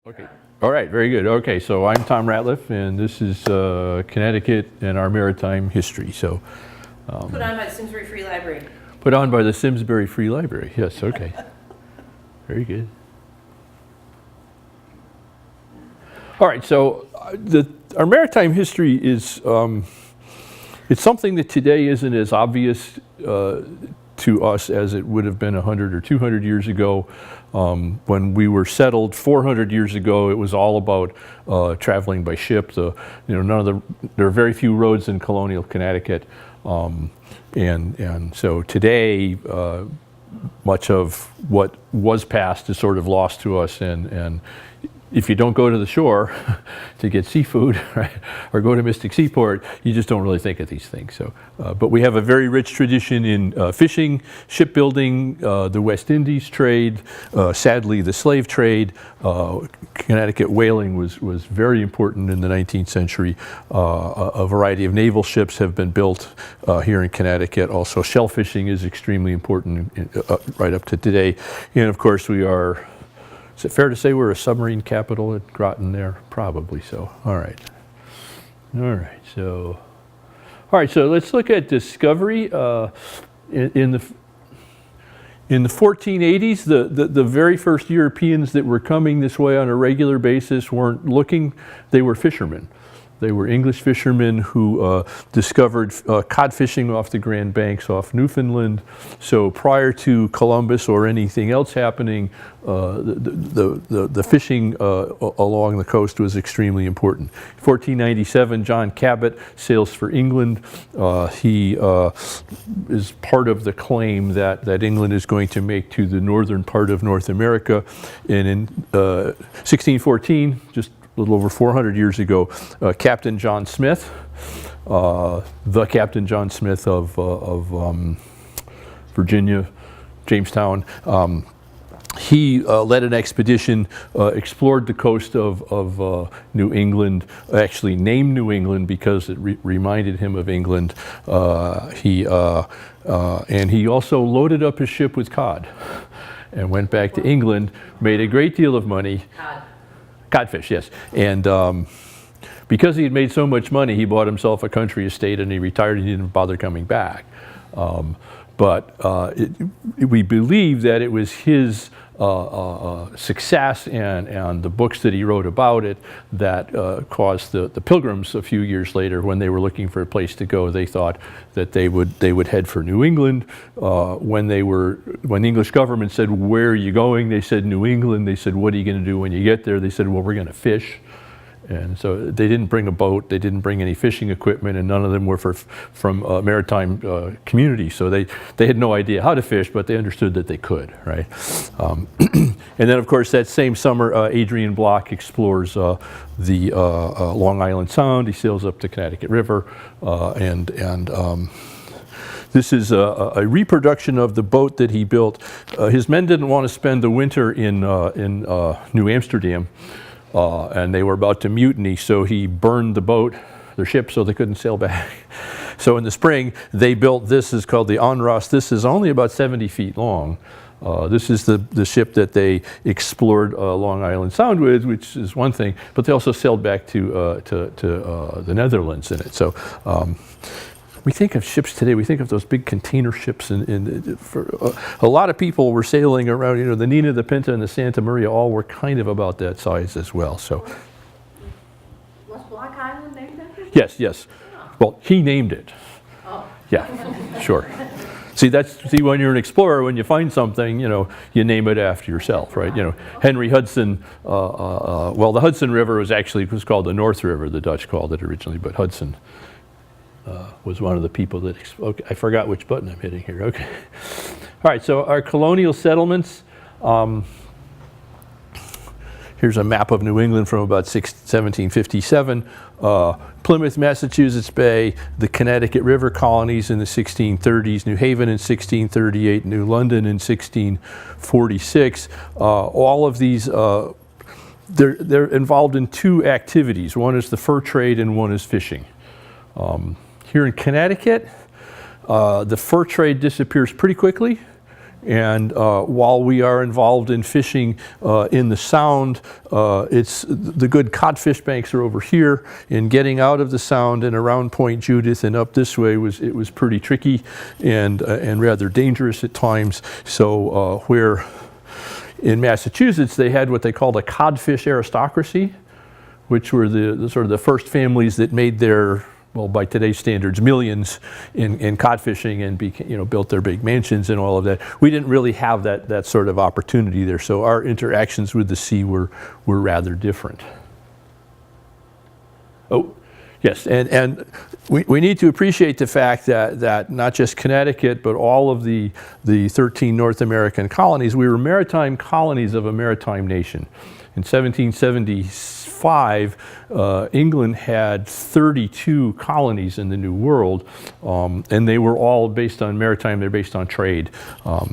Okay. All right, very good. Okay, so I'm Tom Ratliff, and this is Connecticut and our maritime history. So, Put on by the Simsbury Free Library. put on by the Simsbury Free Library. Yes, okay. Very good. All right, so our maritime history is it's something that today isn't as obvious to us as it would have been 100 or 200 years ago. When we were settled 400 years ago, it was all about traveling by ship. There are very few roads in colonial Connecticut, and so today much of what was past is sort of lost to us, and if you don't go to the shore to get seafood, right, or go to Mystic Seaport, you just don't really think of these things. So, but we have a very rich tradition in fishing, shipbuilding, the West Indies trade, sadly the slave trade. Connecticut whaling was very important in the 19th century. A variety of naval ships have been built here in Connecticut. Also, shellfishing is extremely important right up to today. And of course, we are. Is it fair to say we're a submarine capital at Groton there? Probably so. All right. All right, so let's look at discovery. In the 1480s, the very first Europeans that were coming this way on a regular basis weren't looking, they were fishermen. They were English fishermen who discovered cod fishing off the Grand Banks off Newfoundland. So prior to Columbus or anything else happening, the fishing along the coast was extremely important. 1497, John Cabot sails for England. He is part of the claim that England is going to make to the northern part of North America. And in 1614, just a little over 400 years ago, Captain John Smith, the Captain John Smith of Virginia, Jamestown, he led an expedition, explored the coast of New England, actually named New England because it reminded him of England. And he also loaded up his ship with cod and went back to England, made a great deal of money. Codfish, yes. And because he had made so much money, he bought himself a country estate and he retired and he didn't bother coming back. We believe that it was his success and the books that he wrote about it that caused the Pilgrims a few years later, when they were looking for a place to go, they thought that they would head for New England. When the English government said, "Where are you going?" They said, "New England." They said, "What are you going to do when you get there?" They said, "Well, we're going to fish." And so they didn't bring a boat, they didn't bring any fishing equipment, and none of them were from maritime communities. So they had no idea how to fish, but they understood that they could, right? And then, of course, that same summer, Adrian Block explores the Long Island Sound. He sails up the Connecticut River, this is a reproduction of the boat that he built. His men didn't want to spend the winter in New Amsterdam. And they were about to mutiny, so he burned their ship, so they couldn't sail back. So in the spring, they built this, is called the Onross. This is only about 70 feet long. This is the ship that they explored Long Island Sound with, which is one thing, but they also sailed back to the Netherlands in it. So we think of ships today, we think of those big container ships, and for a lot of people were sailing around, the Nina, the Pinta, and the Santa Maria all were kind of about that size as well. So, Was Block Island named after him? yes. Well, he named it. Oh. Yeah, sure. See, when you're an explorer, when you find something, you name it after yourself, right? Henry Hudson, the Hudson River was called the North River, the Dutch called it originally, but Hudson was one of the people that, okay, I forgot which button I'm hitting here, okay. All right, so our colonial settlements, here's a map of New England from about 1757. Plymouth, Massachusetts Bay, the Connecticut River colonies in the 1630s, New Haven in 1638, New London in 1646. All of these, they're involved in two activities. One is the fur trade and one is fishing. Here in Connecticut, the fur trade disappears pretty quickly, And while we are involved in fishing in the Sound, it's the good codfish banks are over here. And getting out of the Sound and around Point Judith and up this way was pretty tricky and rather dangerous at times. So where in Massachusetts they had what they called a codfish aristocracy, which were the sort of the first families that made their, well, by today's standards, millions in cod fishing and built their big mansions and all of that. We didn't really have that sort of opportunity there, so our interactions with the sea were rather different. Oh, yes, and we need to appreciate the fact that not just Connecticut, but all of the 13 North American colonies, we were maritime colonies of a maritime nation. In 1775, England had 32 colonies in the New World, and they were all based on maritime, they're based on trade. All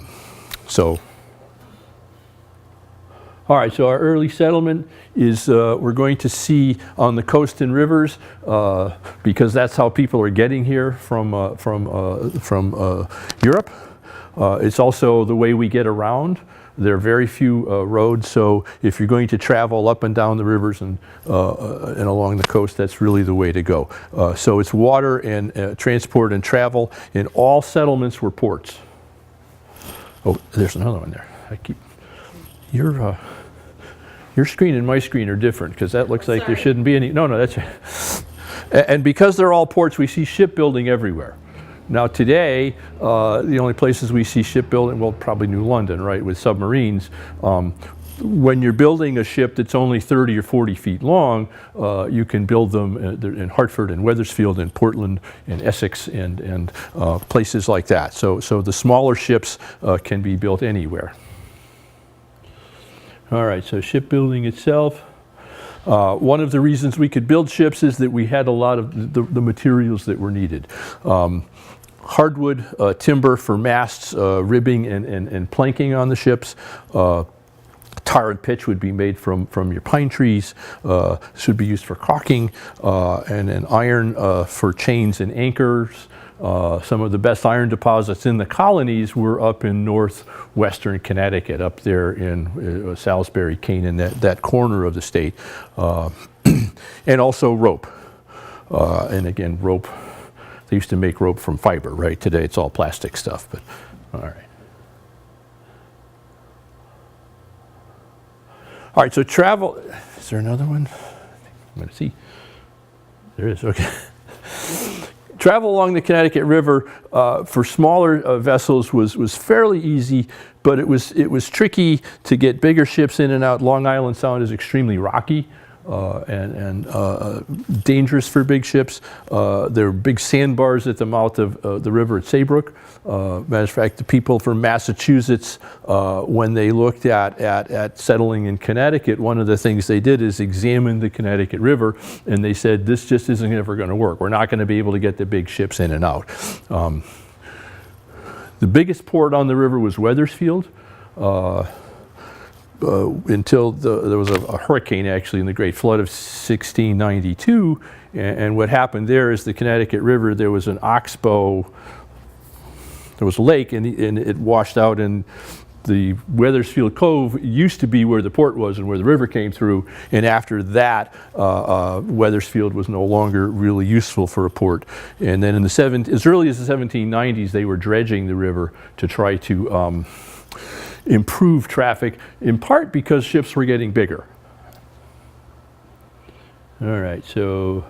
right, so our early settlement is we're going to see on the coast and rivers because that's how people are getting here from Europe. It's also the way we get around. There are very few roads, so if you're going to travel up and down the rivers and along the coast, that's really the way to go. So it's water and transport and travel, and all settlements were ports. Oh, there's another one there. Your screen and my screen are different because that looks like there shouldn't be any. No, that's. And because they're all ports, we see shipbuilding everywhere. Now today, the only places we see shipbuilding, well, probably New London, right, with submarines. When you're building a ship that's only 30 or 40 feet long, you can build them in Hartford and Wethersfield and Portland and Essex and places like that. So the smaller ships can be built anywhere. All right, so shipbuilding itself. One of the reasons we could build ships is that we had a lot of the materials that were needed. Hardwood, timber for masts, ribbing and planking on the ships. Tar and pitch would be made from your pine trees. Should be used for caulking, and then iron for chains and anchors. Some of the best iron deposits in the colonies were up in northwestern Connecticut, up there in Salisbury, Canaan, that corner of the state. And also rope. And again, rope, they used to make rope from fiber, right? Today it's all plastic stuff, but all right. All right, so travel, is there another one? I'm going to see. There is, okay. Travel along the Connecticut River for smaller vessels was fairly easy, but it was tricky to get bigger ships in and out. Long Island Sound is extremely rocky and dangerous for big ships. There are big sandbars at the mouth of the river at Saybrook. Matter of fact, the people from Massachusetts, when they looked at settling in Connecticut, one of the things they did is examine the Connecticut River, and they said, this just isn't ever going to work. We're not going to be able to get the big ships in and out. The biggest port on the river was Wethersfield. Until there was a hurricane actually in the Great Flood of 1692, and what happened there is the Connecticut River, there was an oxbow, there was a lake, and it washed out, and the Wethersfield Cove used to be where the port was and where the river came through, and after that Wethersfield was no longer really useful for a port. And then in as early as the 1790s they were dredging the river to try to improve traffic, in part because ships were getting bigger. All right, so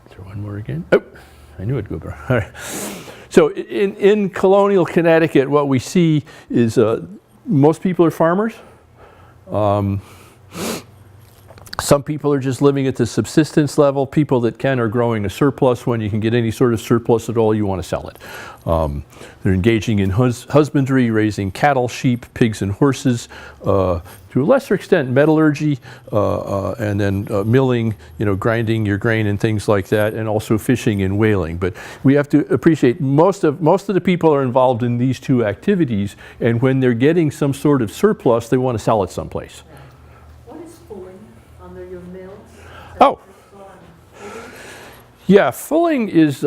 is there one more again? Oh, I knew it'd go better. All right. So in colonial Connecticut, what we see is most people are farmers. Some people are just living at the subsistence level. People that can are growing a surplus. When you can get any sort of surplus at all, you want to sell it. They're engaging in husbandry, raising cattle, sheep, pigs, and horses. To a lesser extent, metallurgy, and then milling, grinding your grain and things like that, and also fishing and whaling. But we have to appreciate most of the people are involved in these two activities, and when they're getting some sort of surplus, they want to sell it someplace. Oh, yeah, fulling is,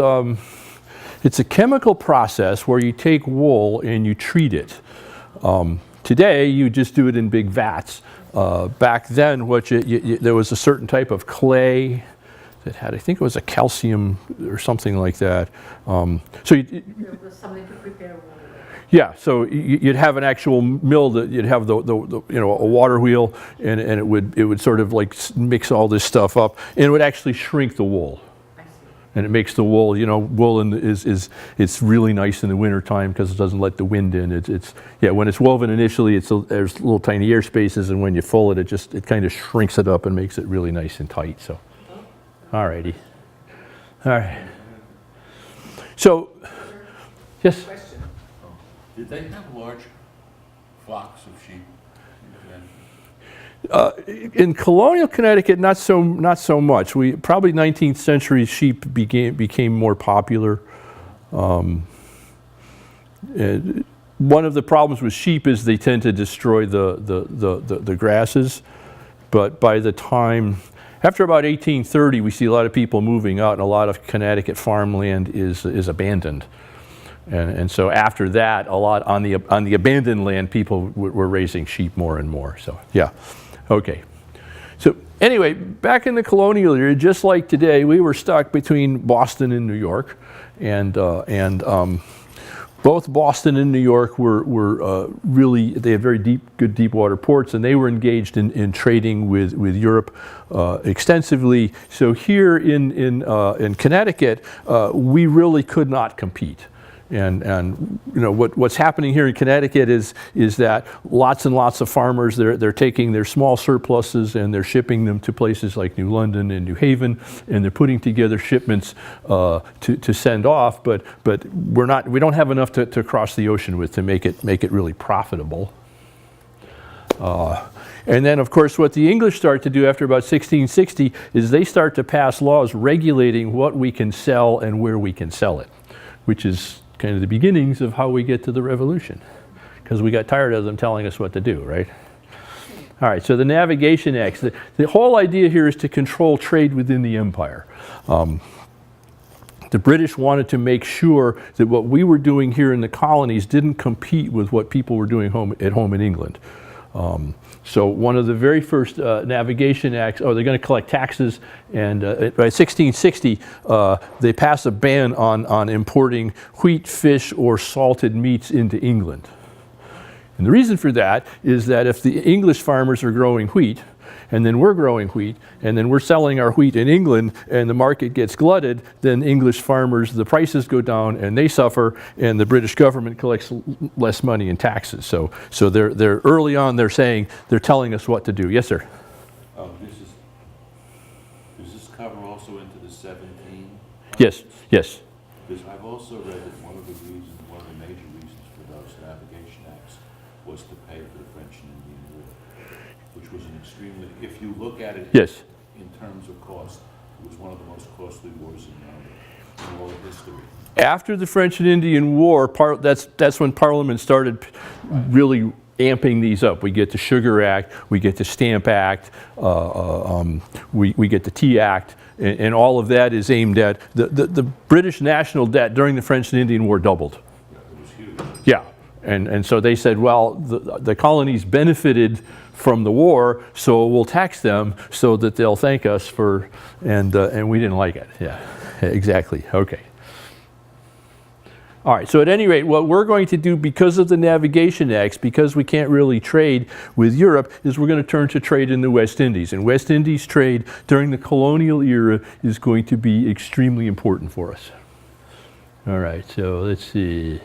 It's a chemical process where you take wool and you treat it. Today, you just do it in big vats. Back then, there was a certain type of clay that had, I think it was a calcium or something like that. It was something to prepare water. Yeah, so you'd have an actual mill that you'd have the a water wheel, and it would sort of like mix all this stuff up, and it would actually shrink the wool. I see. And it makes the wool, woolen it's really nice in the winter time because it doesn't let the wind in. When it's woven initially, there's little tiny air spaces, and when you full it, it kind of shrinks it up and makes it really nice and tight. So, all righty, all right. So, yes. Question. Did they have large flocks of sheep? In colonial Connecticut, not so much. Probably 19th century sheep became more popular. One of the problems with sheep is they tend to destroy the grasses. But by the time, after about 1830, we see a lot of people moving out, and a lot of Connecticut farmland is abandoned. And so after that, a lot on the abandoned land, people were raising sheep more and more. So yeah, okay. So anyway, back in the colonial era, just like today, we were stuck between Boston and New York, and both Boston and New York were really, they had very good deep water ports, and they were engaged in trading with Europe extensively. So here in Connecticut, we really could not compete. And what's happening here in Connecticut is that lots and lots of farmers, they're taking their small surpluses and they're shipping them to places like New London and New Haven, and they're putting together shipments to send off, but we don't have enough to cross the ocean with to make it really profitable. And then, of course, what the English start to do after about 1660 is they start to pass laws regulating what we can sell and where we can sell it, which is kind of the beginnings of how we get to the Revolution, because we got tired of them telling us what to do, right? All right, so the Navigation Acts. The whole idea here is to control trade within the empire. The British wanted to make sure that what we were doing here in the colonies didn't compete with what people were doing at home in England. So one of the very first Navigation Acts, they're going to collect taxes, and by 1660, they pass a ban on importing wheat, fish, or salted meats into England. And the reason for that is that if the English farmers are growing wheat, and then we're growing wheat, and then we're selling our wheat in England, and the market gets glutted, then English farmers, the prices go down, and they suffer, and the British government collects less money in taxes. So they're early on, they're telling us what to do. Yes, sir? Does this cover also into the 17? Yes, yes. Because I've also read that one of the major reasons for those Navigation Acts was to pay for the French and Indian War, which was an extremely, if you look at it Yes. in terms of cost, it was one of the most costly wars in all of history. After the French and Indian War, that's when Parliament started really amping these up. We get the Sugar Act, we get the Stamp Act, we get the Tea Act, and all of that is aimed at the British national debt during the French and Indian War doubled. Yeah, it was huge. Yeah, and so they said, well, the colonies benefited from the war, so we'll tax them so that they'll thank us for, and we didn't like it. Yeah, exactly. Okay. All right, so at any rate, what we're going to do because of the Navigation Acts, because we can't really trade with Europe, is we're going to turn to trade in the West Indies. And West Indies trade during the colonial era is going to be extremely important for us. All right, so let's see.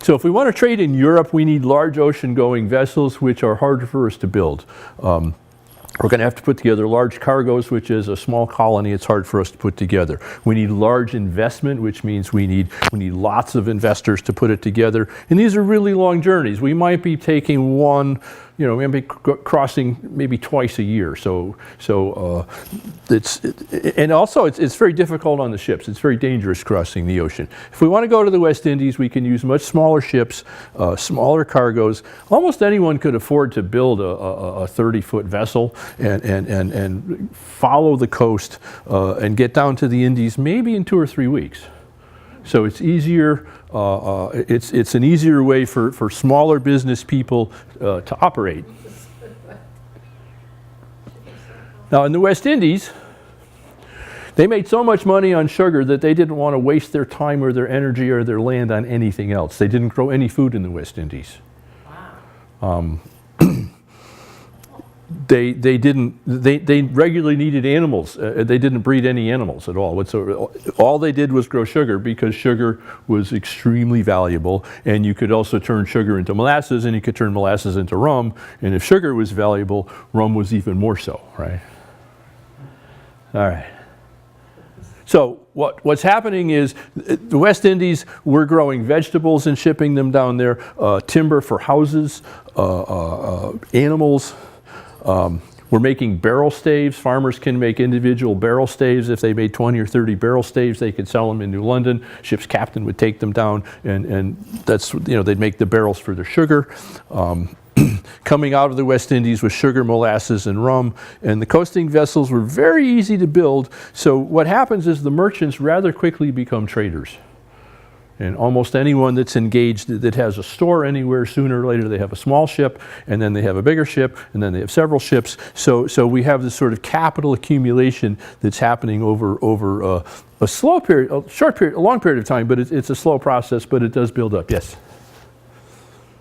So if we want to trade in Europe, we need large ocean-going vessels, which are harder for us to build. We're going to have to put together large cargoes, which is a small colony. It's hard for us to put together. We need large investment, which means we need lots of investors to put it together. And these are really long journeys. We might be taking one maybe crossing maybe twice a year. And also it's very difficult on the ships. It's very dangerous crossing the ocean. If we want to go to the West Indies, we can use much smaller ships, smaller cargoes. Almost anyone could afford to build a 30-foot vessel and follow the coast and get down to the Indies maybe in 2 or 3 weeks. So it's easier. It's an easier way for smaller business people to operate. Now in the West Indies, they made so much money on sugar that they didn't want to waste their time or their energy or their land on anything else. They didn't grow any food in the West Indies. Wow. They regularly needed animals. They didn't breed any animals at all whatsoever. All they did was grow sugar because sugar was extremely valuable, and you could also turn sugar into molasses, and you could turn molasses into rum, and if sugar was valuable, rum was even more so, right? All right. So what's happening is the West Indies, we're growing vegetables and shipping them down there, timber for houses, animals. We're making barrel staves. Farmers can make individual barrel staves. If they made 20 or 30 barrel staves, they could sell them in New London. Ship's captain would take them down, and that's, they'd make the barrels for their sugar. Coming out of the West Indies was sugar, molasses, and rum, and the coasting vessels were very easy to build. So what happens is the merchants rather quickly become traders. And almost anyone that's engaged that has a store anywhere, sooner or later they have a small ship, and then they have a bigger ship, and then they have several ships. So we have this sort of capital accumulation that's happening over a slow period, a short period, a long period of time, but it's a slow process, but it does build up. Yes?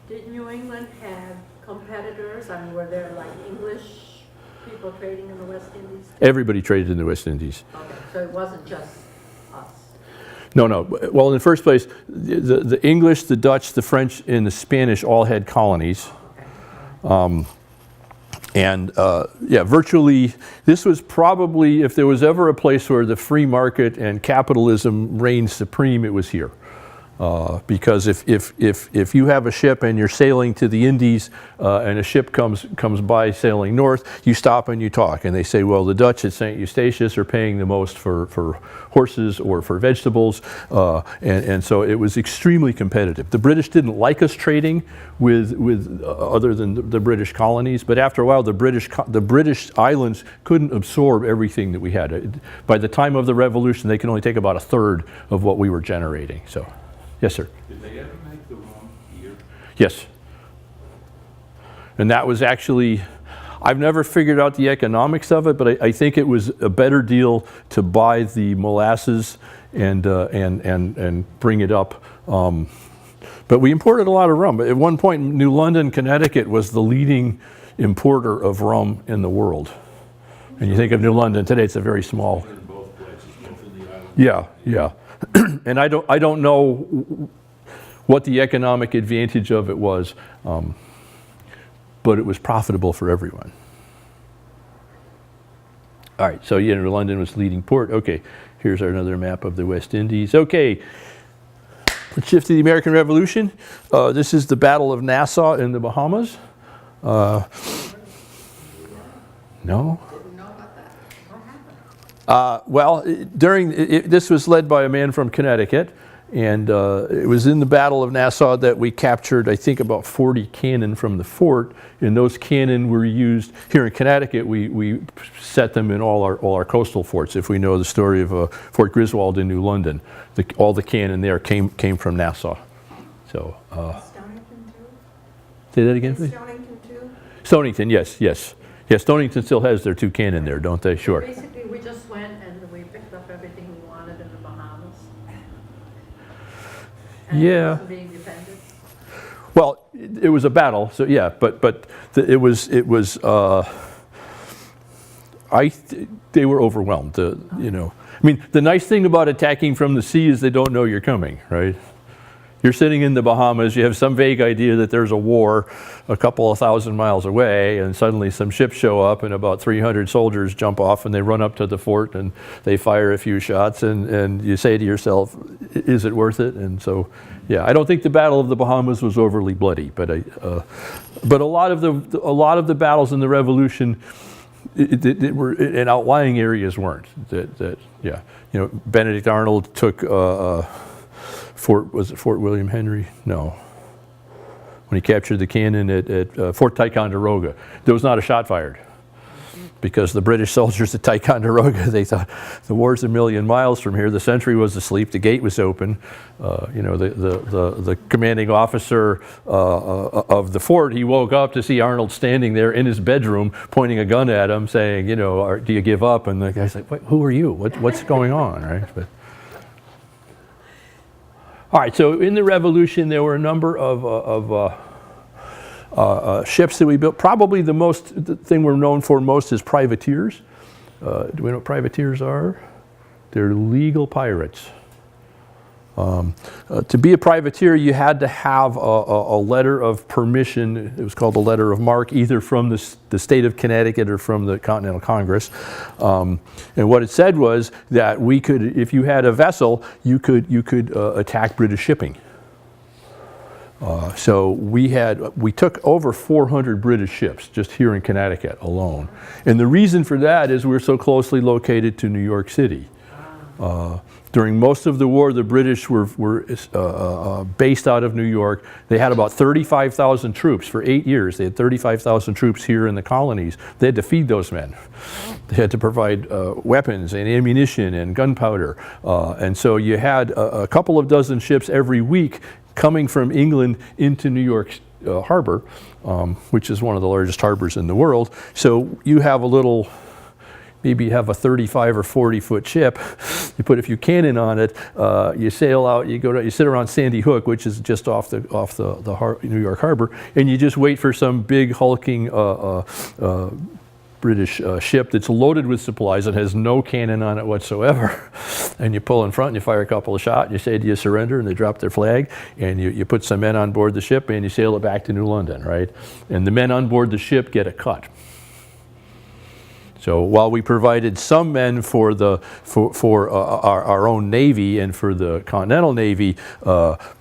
Did New England have competitors? I mean, were there like English people trading in the West Indies? Everybody traded in the West Indies. Okay, so it wasn't just us. No. Well, in the first place, the English, the Dutch, the French, and the Spanish all had colonies. Virtually, this was probably, if there was ever a place where the free market and capitalism reigned supreme, it was here. Because if you have a ship and you're sailing to the Indies and a ship comes by sailing north, you stop and you talk, and they say, well, the Dutch at St. Eustatius are paying the most for horses or for vegetables, and so it was extremely competitive. The British didn't like us trading with other than the British colonies, but after a while the British islands couldn't absorb everything that we had. By the time of the Revolution, they could only take about a third of what we were generating. So. Yes, sir. Did they ever make the rum here? Yes. And that was actually, I've never figured out the economics of it, but I think it was a better deal to buy the molasses and bring it up. But we imported a lot of rum. At one point, New London, Connecticut was the leading importer of rum in the world. And you think of New London today, it's a very small. In both places, both in the island. Yeah. And I don't know what the economic advantage of it was, but it was profitable for everyone. All right, so New London was leading port. Okay, here's another map of the West Indies. Okay, let's shift to the American Revolution. This is the Battle of Nassau in the Bahamas. No? Didn't know about that. What happened? This was led by a man from Connecticut, and it was in the Battle of Nassau that we captured, I think, about 40 cannon from the fort, and those cannon were used here in Connecticut. We set them in all our coastal forts. If we know the story of Fort Griswold in New London, all the cannon there came from Nassau. So Stonington too? say that again, please. Stonington too? Stonington, yes. Stonington still has their 2 cannon there, don't they? Sure. Basically, we just went and we picked up everything we wanted in the Bahamas. And Yeah. it wasn't being defended. Well, it was a battle, so yeah, but they were overwhelmed. I mean, the nice thing about attacking from the sea is they don't know you're coming, right? You're sitting in the Bahamas, you have some vague idea that there's a war a couple of thousand miles away, and suddenly some ships show up and about 300 soldiers jump off and they run up to the fort and they fire a few shots, and you say to yourself, is it worth it? And so, yeah, I don't think the Battle of the Bahamas was overly bloody, but a lot of the battles in the Revolution it were in outlying areas weren't. Yeah, you know, Benedict Arnold took Fort William Henry? No. When he captured the cannon at Fort Ticonderoga, there was not a shot fired. Because the British soldiers at Ticonderoga, they thought, the war's a million miles from here, the sentry was asleep, the gate was open. You know, the commanding officer of the fort, he woke up to see Arnold standing there in his bedroom, pointing a gun at him, saying, you know, do you give up? And the guy's like, who are you? What's going on, right? But, all right, so in the Revolution, there were a number of ships that we built. Probably the thing we're known for most is privateers. Do we know what privateers are? They're legal pirates. To be a privateer, you had to have a letter of permission. It was called a letter of marque, either from the state of Connecticut or from the Continental Congress. And what it said was that we could, if you had a vessel, you could attack British shipping. So we took over 400 British ships just here in Connecticut alone. And the reason for that is we're so closely located to New York City. During most of the war, the British were based out of New York. They had about 35,000 troops for 8 years. They had 35,000 troops here in the colonies. They had to feed those men. They had to provide weapons and ammunition and gunpowder. And so you had a couple of dozen ships every week coming from England into New York harbor, which is one of the largest harbors in the world. So you have a little, maybe you have a 35 or 40 foot ship, you put a few cannon on it, you sail out, you sit around Sandy Hook, which is just off the New York harbor, and you just wait for some big hulking British ship that's loaded with supplies and has no cannon on it whatsoever. And you pull in front and you fire a couple of shots, you say, do you surrender? And they drop their flag, and you put some men on board the ship and you sail it back to New London, right? And the men on board the ship get a cut. So while we provided some men for our own Navy and for the Continental Navy,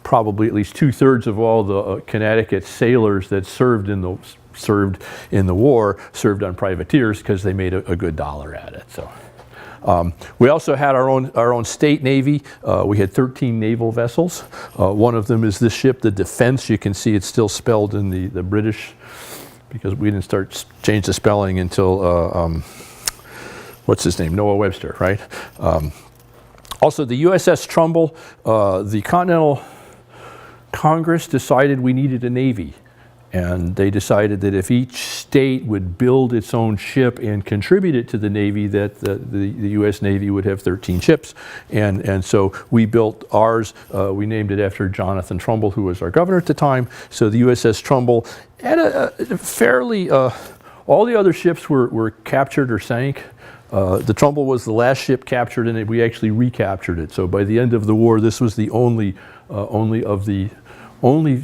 probably at least 2/3 of all the Connecticut sailors that served in the war served on privateers because they made a good dollar at it. So we also had our own state navy. We had 13 naval vessels. One of them is this ship, the Defense. You can see it's still spelled in the British, because we didn't change the spelling until what's his name, Noah Webster, right? Also the USS Trumbull. The Continental Congress decided we needed a navy. And they decided that if each state would build its own ship and contribute it to the Navy, that the U.S. Navy would have 13 ships. And so we built ours. We named it after Jonathan Trumbull, who was our governor at the time. So the USS Trumbull had a fairly, all the other ships were captured or sank. The Trumbull was the last ship captured, and we actually recaptured it. So by the end of the war, this was the only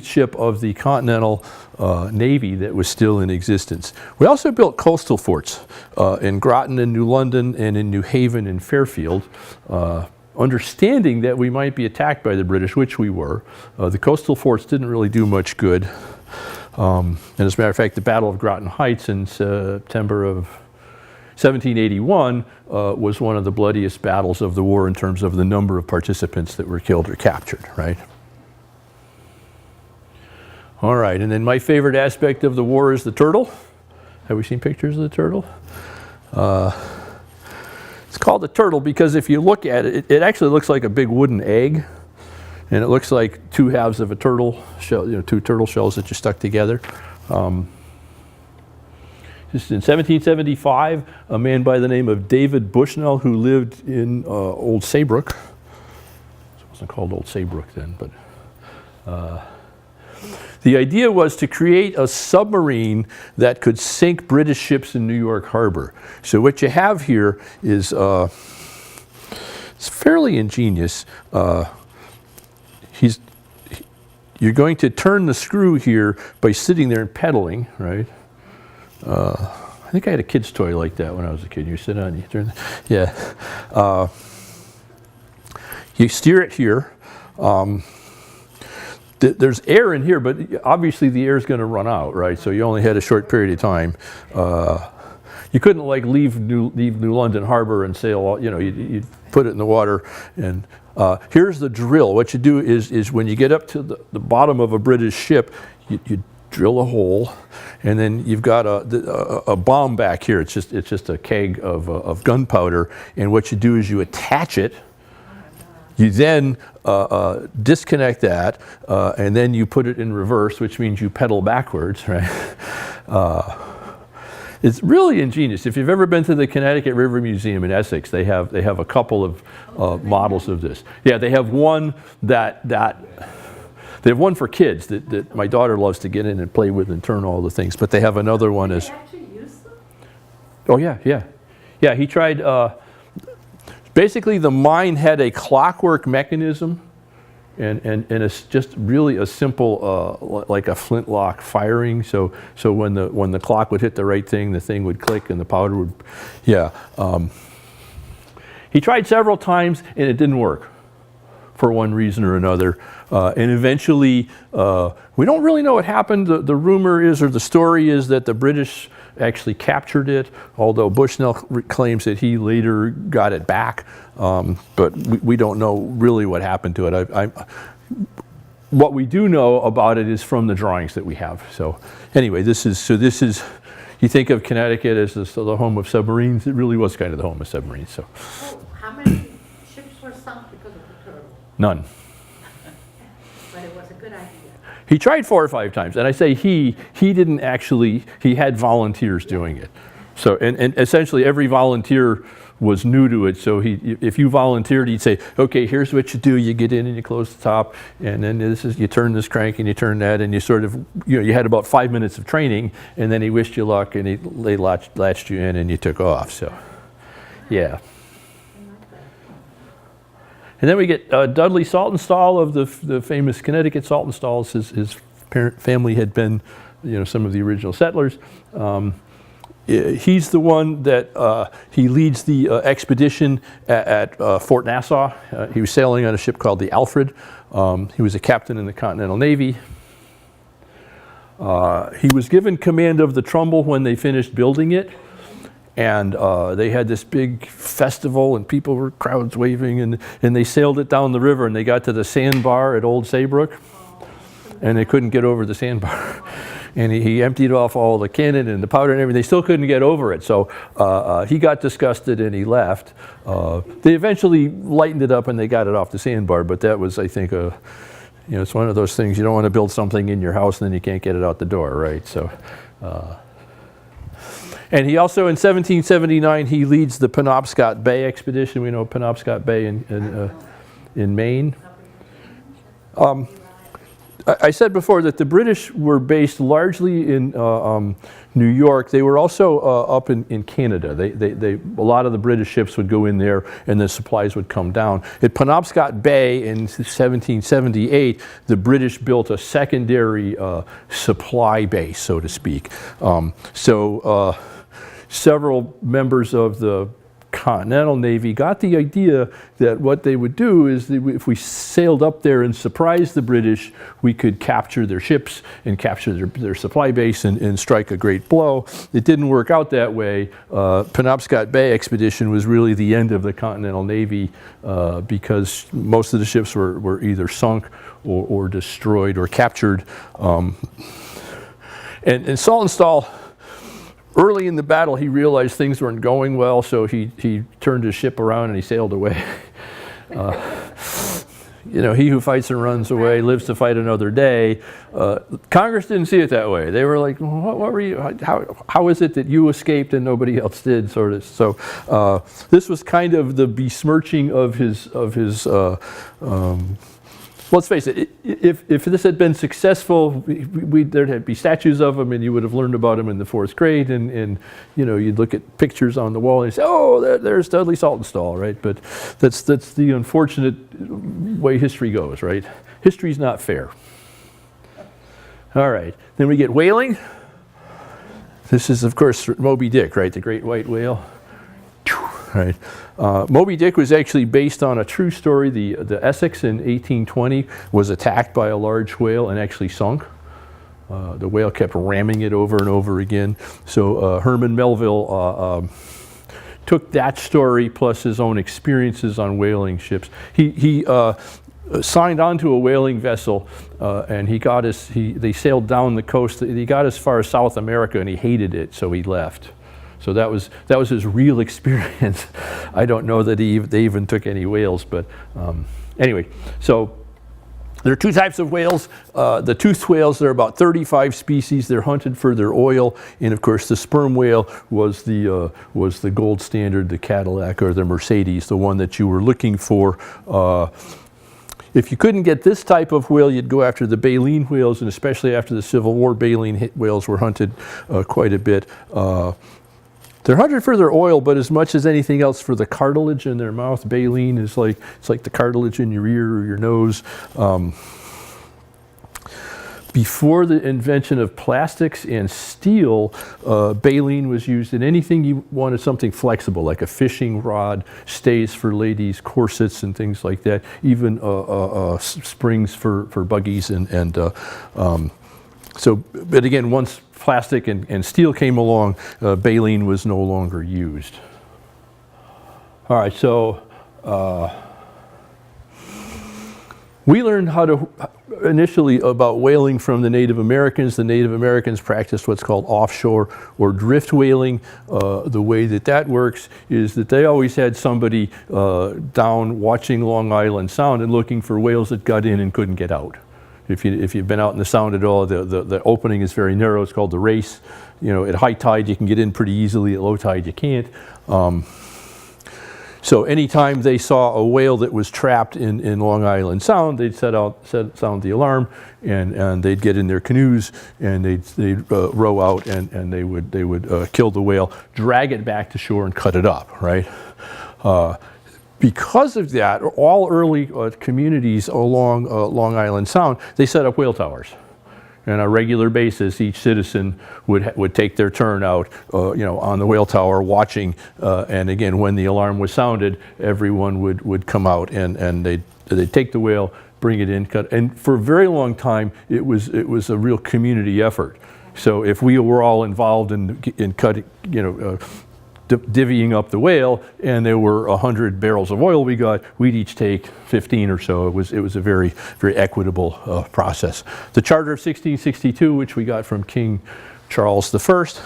ship of the Continental Navy that was still in existence. We also built coastal forts in Groton and New London and in New Haven and Fairfield, understanding that we might be attacked by the British, which we were. The coastal forts didn't really do much good. And as a matter of fact, the Battle of Groton Heights in September of 1781 was one of the bloodiest battles of the war in terms of the number of participants that were killed or captured, right? All right, and then my favorite aspect of the war is the turtle. Have we seen pictures of the turtle? It's called the turtle because if you look at it, it actually looks like a big wooden egg, and it looks like two halves of a turtle shell, two turtle shells that you stuck together. Just in 1775, a man by the name of David Bushnell, who lived in Old Saybrook. It wasn't called Old Saybrook then, but the idea was to create a submarine that could sink British ships in New York Harbor. So what you have here is it's fairly ingenious. you're going to turn the screw here by sitting there and pedaling, right? I think I had a kid's toy like that when I was a kid. You sit on, you turn, yeah. You steer it here. There's air in here, but obviously the air is going to run out, right? So you only had a short period of time. You couldn't like leave New London Harbor and sail, you'd put it in the water. And here's the drill. What you do is when you get up to the bottom of a British ship, you drill a hole, and then you've got a bomb back here. It's just a keg of gunpowder, and what you do is you attach it. You then disconnect that, and then you put it in reverse, which means you pedal backwards, right? It's really ingenious. If you've ever been to the Connecticut River Museum in Essex, they have a couple of models of this. Yeah, they have one they have one for kids that my daughter loves to get in and play with and turn all the things. But they have another one as. They actually use them? Oh yeah. He tried. Basically, the mine had a clockwork mechanism, and it's just really a simple like a flintlock firing. So when the clock would hit the right thing, the thing would click and the powder would. Yeah. He tried several times and it didn't work, for one reason or another. And eventually, we don't really know what happened. The rumor is, or the story is, that the British actually captured it, although Bushnell claims that he later got it back. But we don't know really what happened to it. What we do know about it is from the drawings that we have. So anyway, this is, you think of Connecticut as the home of submarines. It really was kind of the home of submarines. So. Oh, how many ships were sunk because of the turtle? None. But it was a good idea. He tried 4 or 5 times, and I say he didn't actually, he had volunteers doing it. So, and essentially every volunteer was new to it, so if you volunteered, he'd say, okay, here's what you do, you get in and you close the top, and then you turn this crank and you turn that, and you sort of, you had about 5 minutes of training, and then he wished you luck, and they latched you in and you took off, so, yeah. And then we get Dudley Saltonstall of the famous Connecticut Saltonstalls. His family had been, some of the original settlers. He's the one that he leads the expedition at Fort Nassau. He was sailing on a ship called the Alfred. He was a captain in the Continental Navy. He was given command of the Trumbull when they finished building it. And they had this big festival, and people were crowds waving, and they sailed it down the river, and they got to the sandbar at Old Saybrook, and they couldn't get over the sandbar. And he emptied off all the cannon and the powder and everything. They still couldn't get over it, so he got disgusted and he left. They eventually lightened it up and they got it off the sandbar, but that was, I think, it's one of those things, you don't want to build something in your house and then you can't get it out the door, right? So. And he also, in 1779, he leads the Penobscot Bay expedition. We know Penobscot Bay in Maine. I said before that the British were based largely in New York. They were also up in Canada. A lot of the British ships would go in there and the supplies would come down. At Penobscot Bay in 1778, the built a secondary supply base, so to speak. Several members of the Continental Navy got the idea that what they would do is if we sailed up there and surprised the British, we could capture their ships and capture their supply base and strike a great blow. It didn't work out that way. Penobscot Bay expedition was really the end of the Continental Navy because most of the ships were either sunk or destroyed or captured. And Saltonstall, early in the battle, he realized things weren't going well, so he turned his ship around and he sailed away. He who fights and runs away lives to fight another day. Congress didn't see it that way. They were like, what were you? How is it that you escaped and nobody else did? Sort of. So this was kind of the besmirching of his. Let's face it, if this had been successful, there'd be statues of him and you would have learned about him in the 4th grade and you'd look at pictures on the wall and say, oh, there's Dudley Saltonstall, right? But that's the unfortunate way history goes, right? History's not fair. All right, then we get whaling. This is, of course, Moby Dick, right? The great white whale. Right. Moby Dick was actually based on a true story. The Essex in 1820 was attacked by a large whale and actually sunk. The whale kept ramming it over and over again. So Herman Melville took that story plus his own experiences on whaling ships. He signed onto a whaling vessel, and they sailed down the coast. He got as far as South America, and he hated it, so he left. So that was his real experience. I don't know that they even took any whales, but anyway. So there are two types of whales. The toothed whales, there are about 35 species. They're hunted for their oil, and of course the sperm whale was the gold standard, the Cadillac or the Mercedes, the one that you were looking for. If you couldn't get this type of whale, you'd go after the baleen whales, and especially after the Civil War, baleen whales were hunted quite a bit. They're hunted for their oil, but as much as anything else for the cartilage in their mouth. Baleen is it's like the cartilage in your ear or your nose. Before the invention of plastics and steel, baleen was used in anything you wanted something flexible, like a fishing rod, stays for ladies, corsets and things like that, even springs for buggies but again, once plastic and steel came along, baleen was no longer used. All right, so we learned initially about whaling from the Native Americans. The Native Americans practiced what's called offshore or drift whaling. The way that works is that they always had somebody down watching Long Island Sound and looking for whales that got in and couldn't get out. If you've been out in the Sound at all, the opening is very narrow. It's called the race. At high tide you can get in pretty easily. At low tide you can't. So anytime they saw a whale that was trapped in Long Island Sound, they'd sound the alarm, and they'd get in their canoes and they'd row out and they would kill the whale, drag it back to shore, and cut it up. Right. Because of that, all early communities along Long Island Sound, they set up whale towers. And on a regular basis, each citizen would take their turn out, on the whale tower watching. And again, when the alarm was sounded, everyone would come out and they'd take the whale, bring it in, cut. And for a very long time, it was a real community effort. So if we were all involved in cutting, divvying up the whale, and there were 100 barrels of oil we got, we'd each take 15 or so. It was a very, very equitable process. The Charter of 1662, which we got from King Charles the Second,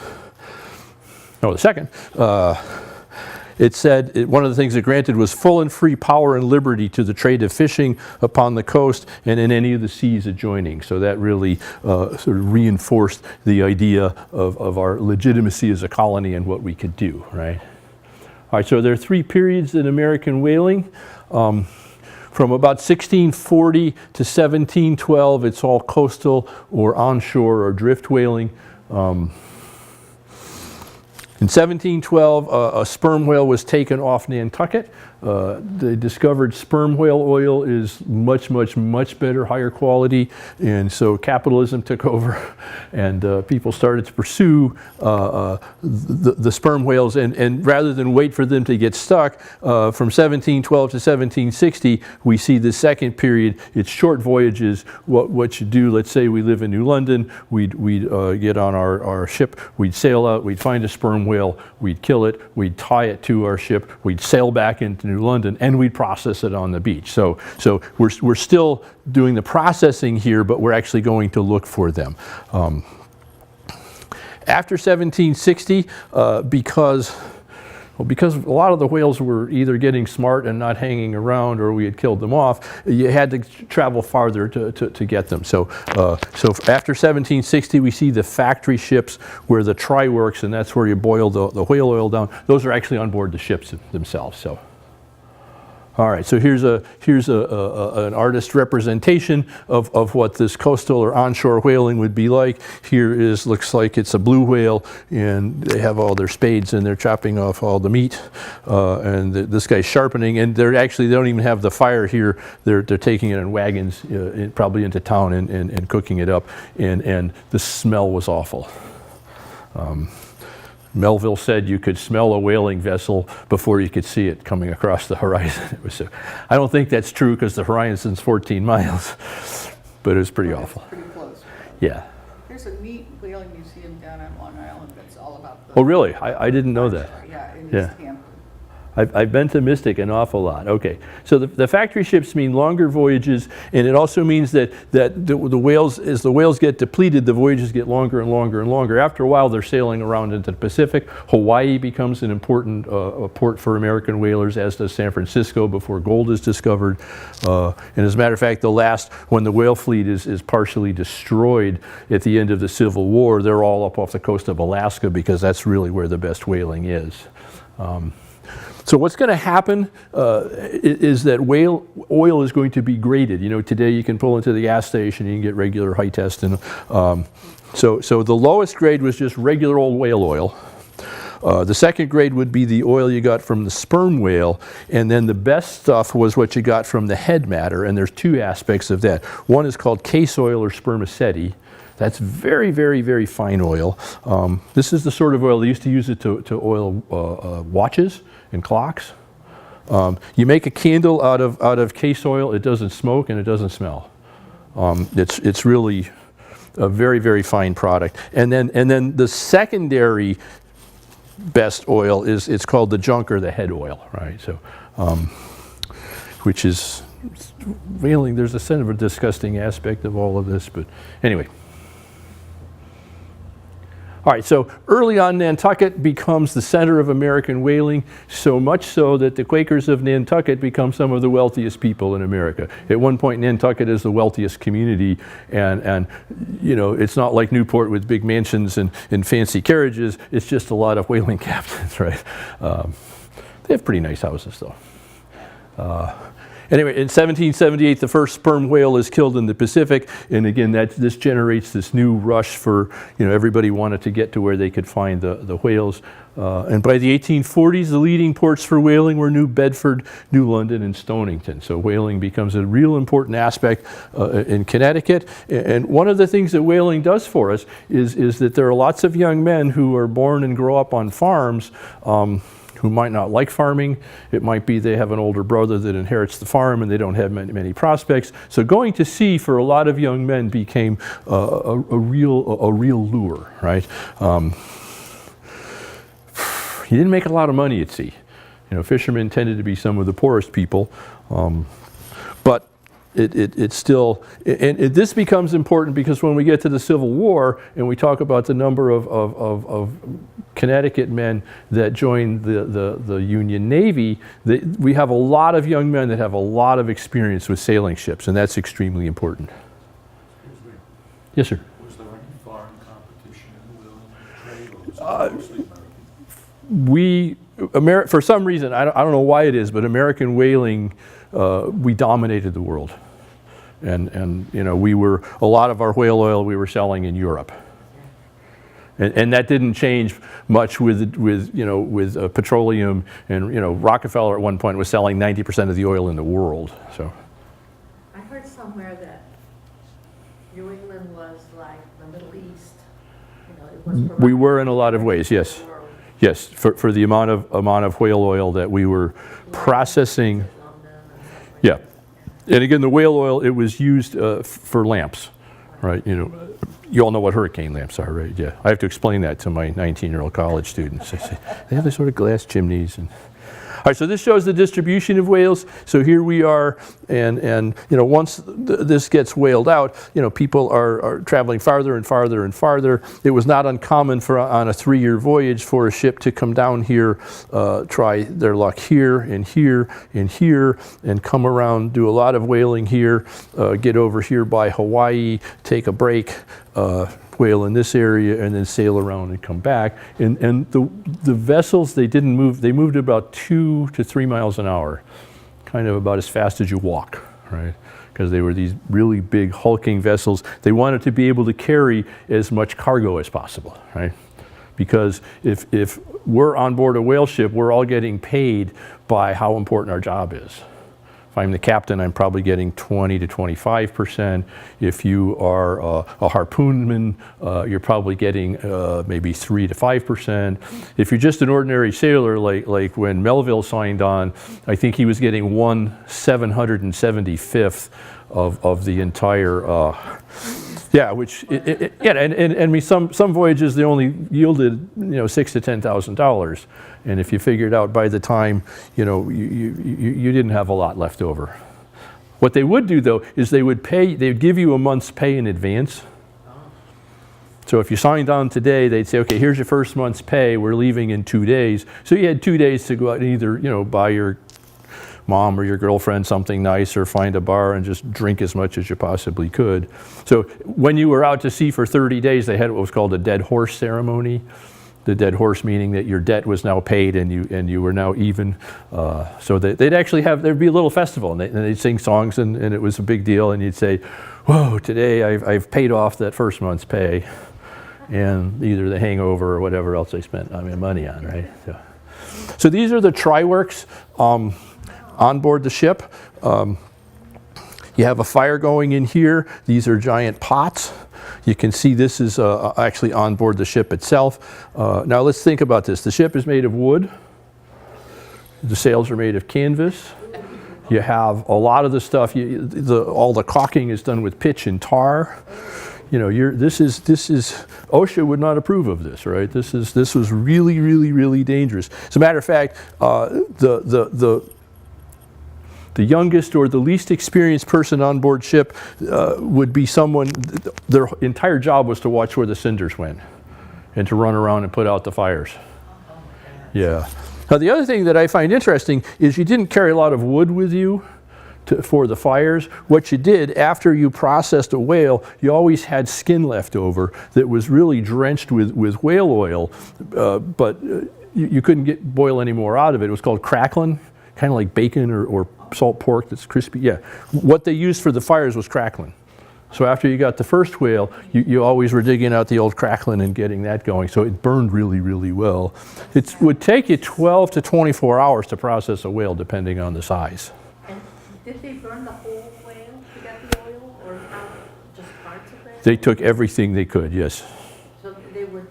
it said one of the things it granted was full and free power and liberty to the trade of fishing upon the coast and in any of the seas adjoining. So that really sort of reinforced the idea of our legitimacy as a colony and what we could do, right? All right, so there are three periods in American whaling. From about 1640 to 1712, it's all coastal or onshore or drift whaling. In 1712, a sperm whale was taken off Nantucket. They discovered sperm whale oil is much, much, much better, higher quality, and so capitalism took over, and people started to pursue the sperm whales, and rather than wait for them to get stuck, from 1712 to 1760, we see the second period. It's short voyages. What you do, let's say we live in New London, we'd get on our ship, we'd sail out, we'd find a sperm whale, we'd kill it, we'd tie it to our ship, we'd sail back into New London, and we'd process it on the beach. So we're still doing the processing here, but we're actually going to look for them. After 1760, because a lot of the whales were either getting smart and not hanging around, or we had killed them off, you had to travel farther to get them. So after 1760, we see the factory ships where the try works, and that's where you boil the whale oil down. Those are actually on board the ships themselves. So, All right, so here's an artist representation of what this coastal or onshore whaling would be like. Here looks like it's a blue whale, and they have all their spades and they're chopping off all the meat. And this guy's sharpening, and they don't even have the fire here. They're taking it in wagons, probably into town and cooking it up. And the smell was awful. Melville said you could smell a whaling vessel before you could see it coming across the horizon. I don't think that's true because the horizon's 14 miles, but it was pretty awful. Pretty close. Yeah. There's a neat whaling museum down on Long Island that's all about the... Oh, really? I didn't know that. Yeah, in Yeah. East Hampton. I've been to Mystic an awful lot. Okay, so the factory ships mean longer voyages, and it also means that the whales, as the whales get depleted, the voyages get longer and longer and longer. After a while, they're sailing around into the Pacific. Hawaii becomes an important port for American whalers, as does San Francisco before gold is discovered. And as a matter of fact, when the whale fleet is partially destroyed at the end of the Civil War, they're all up off the coast of Alaska because that's really where the best whaling is. So what's going to happen is that whale oil is going to be graded. You know, today you can pull into the gas station and you can get regular high test. And so the lowest grade was just regular old whale oil. The second grade would be the oil you got from the sperm whale, and then the best stuff was what you got from the head matter. And there's two aspects of that. One is called case oil or spermaceti. That's very, very, very fine oil. This is the sort of oil they used to use it to oil watches and clocks. You make a candle out of case oil. It doesn't smoke and it doesn't smell. It's really a very, very fine product. And then the secondary best oil it's called the junk or the head oil, right? So, which is whaling. There's a sort of a disgusting aspect of all of this, but anyway. All right, so early on, Nantucket becomes the center of American whaling, so much so that the Quakers of Nantucket become some of the wealthiest people in America. At one point, Nantucket is the wealthiest community, and you know, it's not like Newport with big mansions and fancy carriages. It's just a lot of whaling captains, right? They have pretty nice houses, though. Anyway, in 1778, the first sperm whale is killed in the Pacific, and again, this generates this new rush for, you know, everybody wanted to get to where they could find the whales. And by the 1840s, the leading ports for whaling were New Bedford, New London, and Stonington. So whaling becomes a real important aspect in Connecticut. And one of the things that whaling does for us is that there are lots of young men who are born and grow up on farms who might not like farming. It might be they have an older brother that inherits the farm and they don't have many prospects. So going to sea for a lot of young men became a real lure, right? You didn't make a lot of money at sea. You know, fishermen tended to be some of the poorest people, but it's still, and this becomes important because when we get to the Civil War and we talk about the number of Connecticut men that joined the Union Navy, we have a lot of young men that have a lot of experience with sailing ships, and that's extremely important. Excuse me, Yes, sir. was there any foreign competition in the whaling trade, or was it mostly American? For some reason, I don't know why it is, but American whaling, we dominated the world. And you know, a lot of our whale oil we were selling in Europe. And that didn't change much with petroleum, and you know, Rockefeller at one point was selling 90% of the oil in the world. So I heard somewhere that New England was like the Middle East. You know, it was we were in a lot of ways, yes. the world. Yes, for the amount of whale oil that we were processing. London and stuff like Yeah, that. and again, the whale oil, it was used for lamps, right? You know, you all know what hurricane lamps are, right? Yeah, I have to explain that to my 19-year-old college students. I say, they have these sort of glass chimneys. And all right, so this shows the distribution of whales. So here we are, and you know, once this gets whaled out, you know, people are traveling farther and farther and farther. It was not uncommon on a 3-year voyage for a ship to come down here, try their luck here and here and here, and come around, do a lot of whaling here, get over here by Hawaii, take a break, whale in this area, and then sail around and come back. And the vessels, they didn't move. They moved about 2 to 3 miles an hour. kind of about as fast as you walk, right? Because they were these really big hulking vessels. They wanted to be able to carry as much cargo as possible, right? Because if we're on board a whale ship, we're all getting paid by how important our job is. If I'm the captain, I'm probably getting 20 to 25%. If you are a harpoonman, you're probably getting maybe 3 to 5%. If you're just an ordinary sailor, like when Melville signed on, I think he was getting 1/775th of the entire. Yeah, which and I mean some voyages they only yielded $6,000 to $10,000, and if you figured out by the time you didn't have a lot left over. What they would do though is they'd give you a month's pay in advance. So if you signed on today, they'd say, okay, here's your first month's pay. We're leaving in 2 days. So you had 2 days to go out and either buy your mom or your girlfriend something nice or find a bar and just drink as much as you possibly could. So when you were out to sea for 30 days, they had what was called a dead horse ceremony. The dead horse meaning that your debt was now paid and you were now even. So they'd actually there'd be a little festival and they'd sing songs and it was a big deal and you'd say, whoa, today I've paid off that first month's pay and either the hangover or whatever else I spent money on, right? So these are the tri-works. On board the ship. You have a fire going in here. These are giant pots. You can see this is actually on board the ship itself. Now let's think about this. The ship is made of wood. The sails are made of canvas. You have a lot of the stuff, all the caulking is done with pitch and tar. This is OSHA would not approve of this, right? This was really, really, really dangerous. As a matter of fact, the youngest or the least experienced person on board ship would be someone, their entire job was to watch where the cinders went and to run around and put out the fires. Yeah. Now the other thing that I find interesting is you didn't carry a lot of wood with you for the fires. What you did after you processed a whale, you always had skin left over that was really drenched with whale oil, but you couldn't boil any more out of it. It was called crackling, kind of like bacon or salt pork that's crispy. Yeah. What they used for the fires was crackling. So after you got the first whale, you always were digging out the old crackling and getting that going. So it burned really, really well. It would take you 12 to 24 hours to process a whale, depending on the size. And did they burn the whole whale to get the oil, or just parts of it? They took everything they could, yes. So they would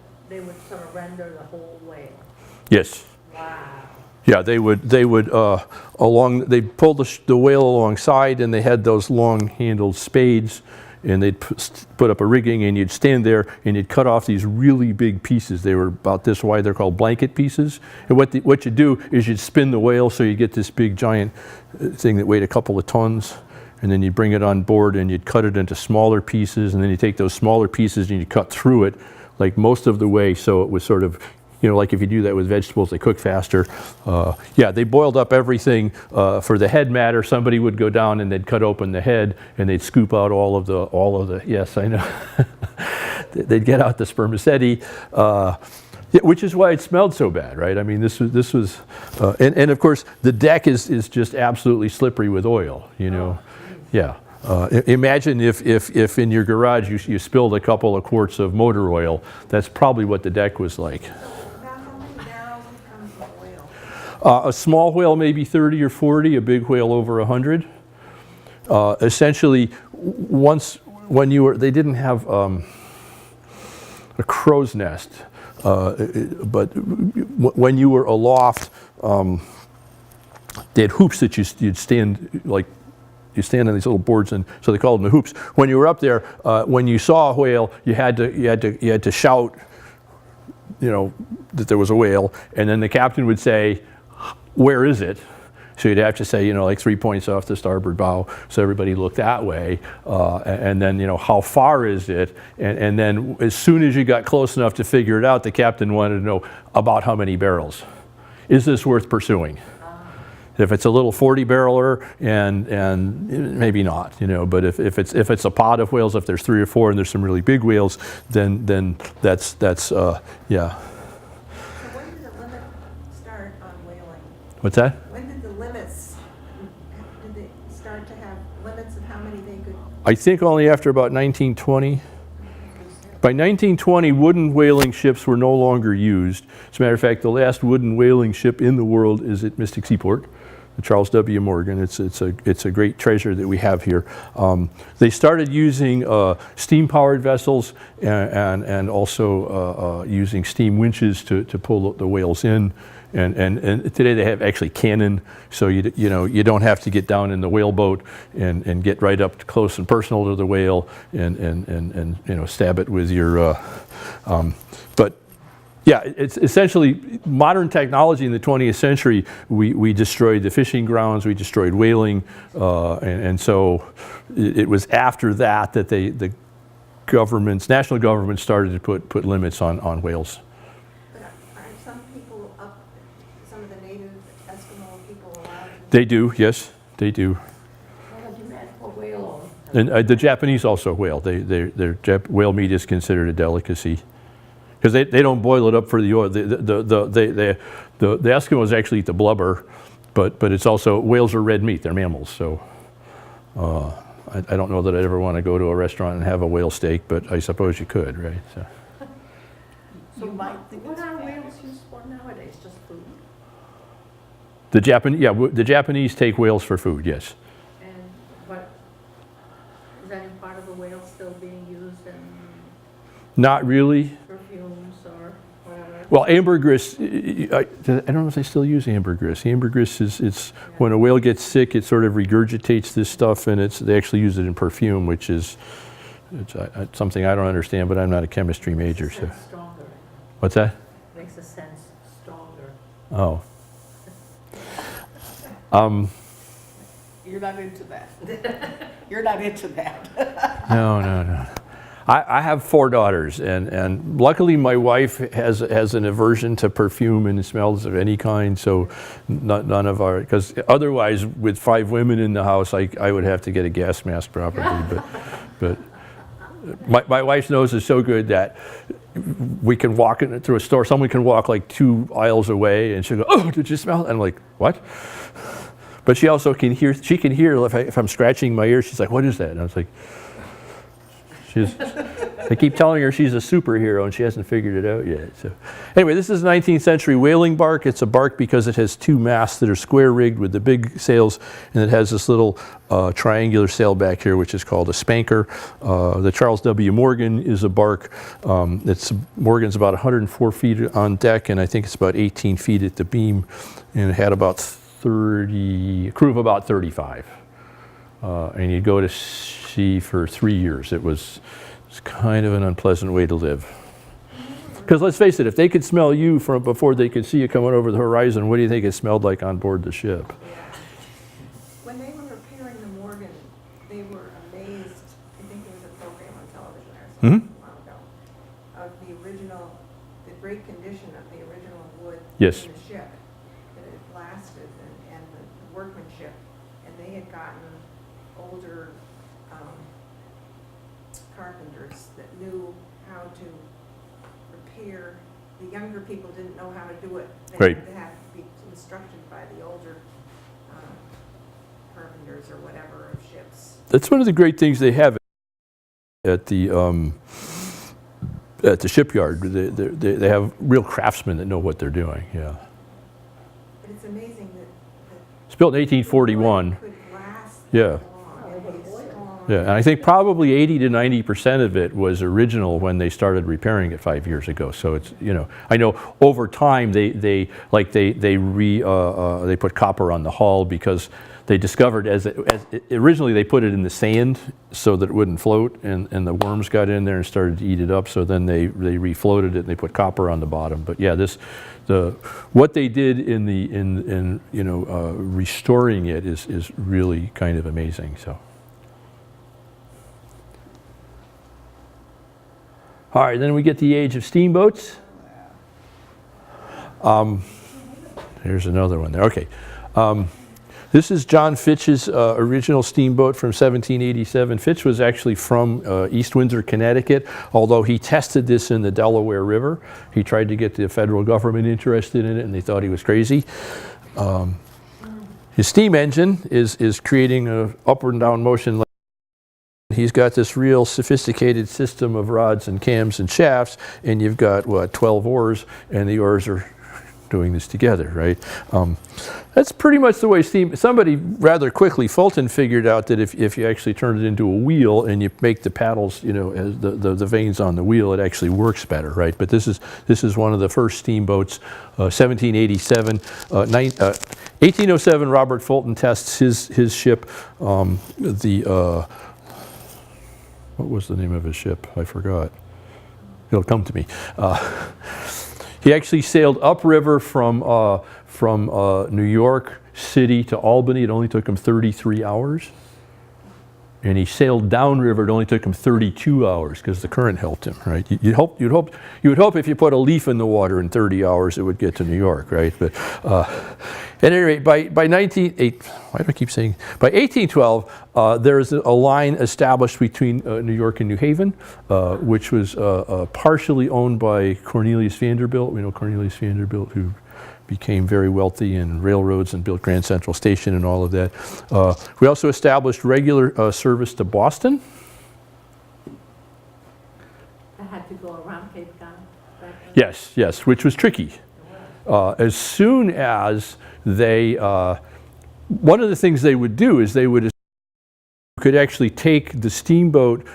surrender the whole whale? Yes. Wow. Yeah, they'd pull the whale alongside and they had those long-handled spades and they'd put up a rigging and you'd stand there and you'd cut off these really big pieces. They were about this wide, they're called blanket pieces. And what you do is you'd spin the whale so you get this big giant thing that weighed a couple of tons. And then you'd bring it on board and you'd cut it into smaller pieces and then you take those smaller pieces and you cut through it like most of the way so it was sort of, like if you do that with vegetables, they cook faster. Yeah, they boiled up everything. For the head matter, somebody would go down and they'd cut open the head and they'd scoop out all of the. Yes, I know. They'd get out the spermaceti, which is why it smelled so bad, right? I mean, this was, and of course the deck is just absolutely slippery with oil. Yeah. Imagine if in your garage you spilled a couple of quarts of motor oil. That's probably what the deck was like. A small whale maybe 30 or 40, a big whale over 100. Essentially, they didn't have a crow's nest, but when you were aloft, they had hoops that you'd stand like. You stand on these little boards, and so they called them the hoops. When you were up there, when you saw a whale, you had to shout, that there was a whale, and then the captain would say, "Where is it?" So you'd have to say, like 3 points off the starboard bow, so everybody looked that way, and then, how far is it? And then as soon as you got close enough to figure it out, the captain wanted to know about how many barrels. Is this worth pursuing? If it's a little 40-barreler and maybe not, but if it's a pod of whales, if there's 3 or 4 and there's some really big whales, then that's yeah. So when did the limit start on whaling? What's that? When did the limits limits of how many they could? I think only after about 1920. By 1920, wooden whaling ships were no longer used. As a matter of fact, the last wooden whaling ship in the world is at Mystic Seaport, the Charles W. Morgan. It's a great treasure that we have here. They started using steam-powered vessels and also using steam winches to pull the whales in. And today they have actually cannon, so you don't have to get down in the whaleboat and get right up close and personal to the whale and stab it with your. But yeah, it's essentially modern technology in the 20th century. We destroyed the fishing grounds, we destroyed whaling, and so it was after that that the governments, national governments, started to put limits on whales. But are some people up, some of the native Eskimo people allowed? They do, yes, they do. Well, you meant for whale. And the Japanese also whale. Their whale meat is considered a delicacy because they don't boil it up for the oil. The Eskimos actually eat the blubber, but it's also, whales are red meat. They're mammals, so I don't know that I'd ever want to go to a restaurant and have a whale steak, but I suppose you could, right? So. You might think What it's are bad. whales used for nowadays? Just food? The Japanese take whales for food, yes. And what, is any part of the whale still being used in Not really. perfumes or whatever? Well, ambergris, I don't know if they still use ambergris. Ambergris it's when a whale gets sick, it sort of regurgitates this stuff, and they actually use it in perfume, which is something I don't understand, but I'm not a chemistry major. So, Makes the scent stronger. what's that? Makes the scent stronger. Oh. You're not into that. You're not into that. No. I have 4 daughters, and luckily my wife has an aversion to perfume and smells of any kind, so none of our, because otherwise with 5 women in the house, I would have to get a gas mask probably, but my wife's nose is so good that we can walk through a store, someone can walk like 2 aisles away and she'll go, "Oh, did you smell it?" I'm like, "What?" But she also can hear if I'm scratching my ear, she's like, "What is that?" And I was like, I keep telling her she's a superhero and she hasn't figured it out yet. So anyway, this is 19th century whaling bark. It's a bark because it has 2 masts that are square rigged with the big sails, and it has this little triangular sail back here, which is called a spanker. The Charles W. Morgan is a bark. Morgan's about 104 feet on deck, and I think it's about 18 feet at the beam, and it had about a crew of about 35. And you'd go to sea for 3 years. It's kind of an unpleasant way to live. Because let's face it, if they could smell you from before they could see you coming over the horizon, what do you think it smelled like on board the ship? When they were repairing the Morgan, they were amazed, I think there was a program on television or something a while ago, of the great condition of the original wood Yes. in the ship, that it lasted, and the workmanship. And they had gotten older carpenters that knew how to repair. The younger people didn't know how to do it. They Right. had to have to be instructed by the older carpenters or whatever of ships. That's one of the great things they have at the shipyard. They have real craftsmen that know what they're doing. Yeah. But it's amazing that It's built in 1841. wood could last Yeah. that long and be strong. Yeah, and I think probably 80 to 90% of it was original when they started repairing it 5 years ago. So it's, I know over time they put copper on the hull because they discovered originally they put it in the sand so that it wouldn't float, and the worms got in there and started to eat it up. So then they refloated it and they put copper on the bottom. But yeah, what they did in restoring it is really kind of amazing. So. All right, then we get the age of steamboats. Here's another one there. Okay. This is John Fitch's original steamboat from 1787. Fitch was actually from East Windsor, Connecticut, although he tested this in the Delaware River. He tried to get the federal government interested in it, and they thought he was crazy. His steam engine is creating a upward and down motion. He's got this real sophisticated system of rods and cams and shafts, and you've got, what, 12 oars, and the oars are doing this together, right? That's pretty much the way steam, somebody rather quickly, Fulton figured out that if you actually turn it into a wheel and you make the paddles, you know, as the vanes on the wheel, it actually works better, right? But this is one of the first steamboats, 1787, 1807, Robert Fulton tests his ship, what was the name of his ship? I forgot. It'll come to me. He actually sailed upriver from New York City to Albany. It only took him 33 hours. And he sailed downriver. It only took him 32 hours because the current helped him, right? You would hope if you put a leaf in the water in 30 hours, it would get to New York, right? But at any rate, by 1812, there's a line established between New York and New Haven, which was partially owned by Cornelius Vanderbilt. We know Cornelius Vanderbilt, who became very wealthy in railroads and built Grand Central Station and all of that. We also established regular service to Boston. I had to go around Cape Cod. Yes, which was tricky. As soon as they, one of the things they would do is they would could actually take the steamboat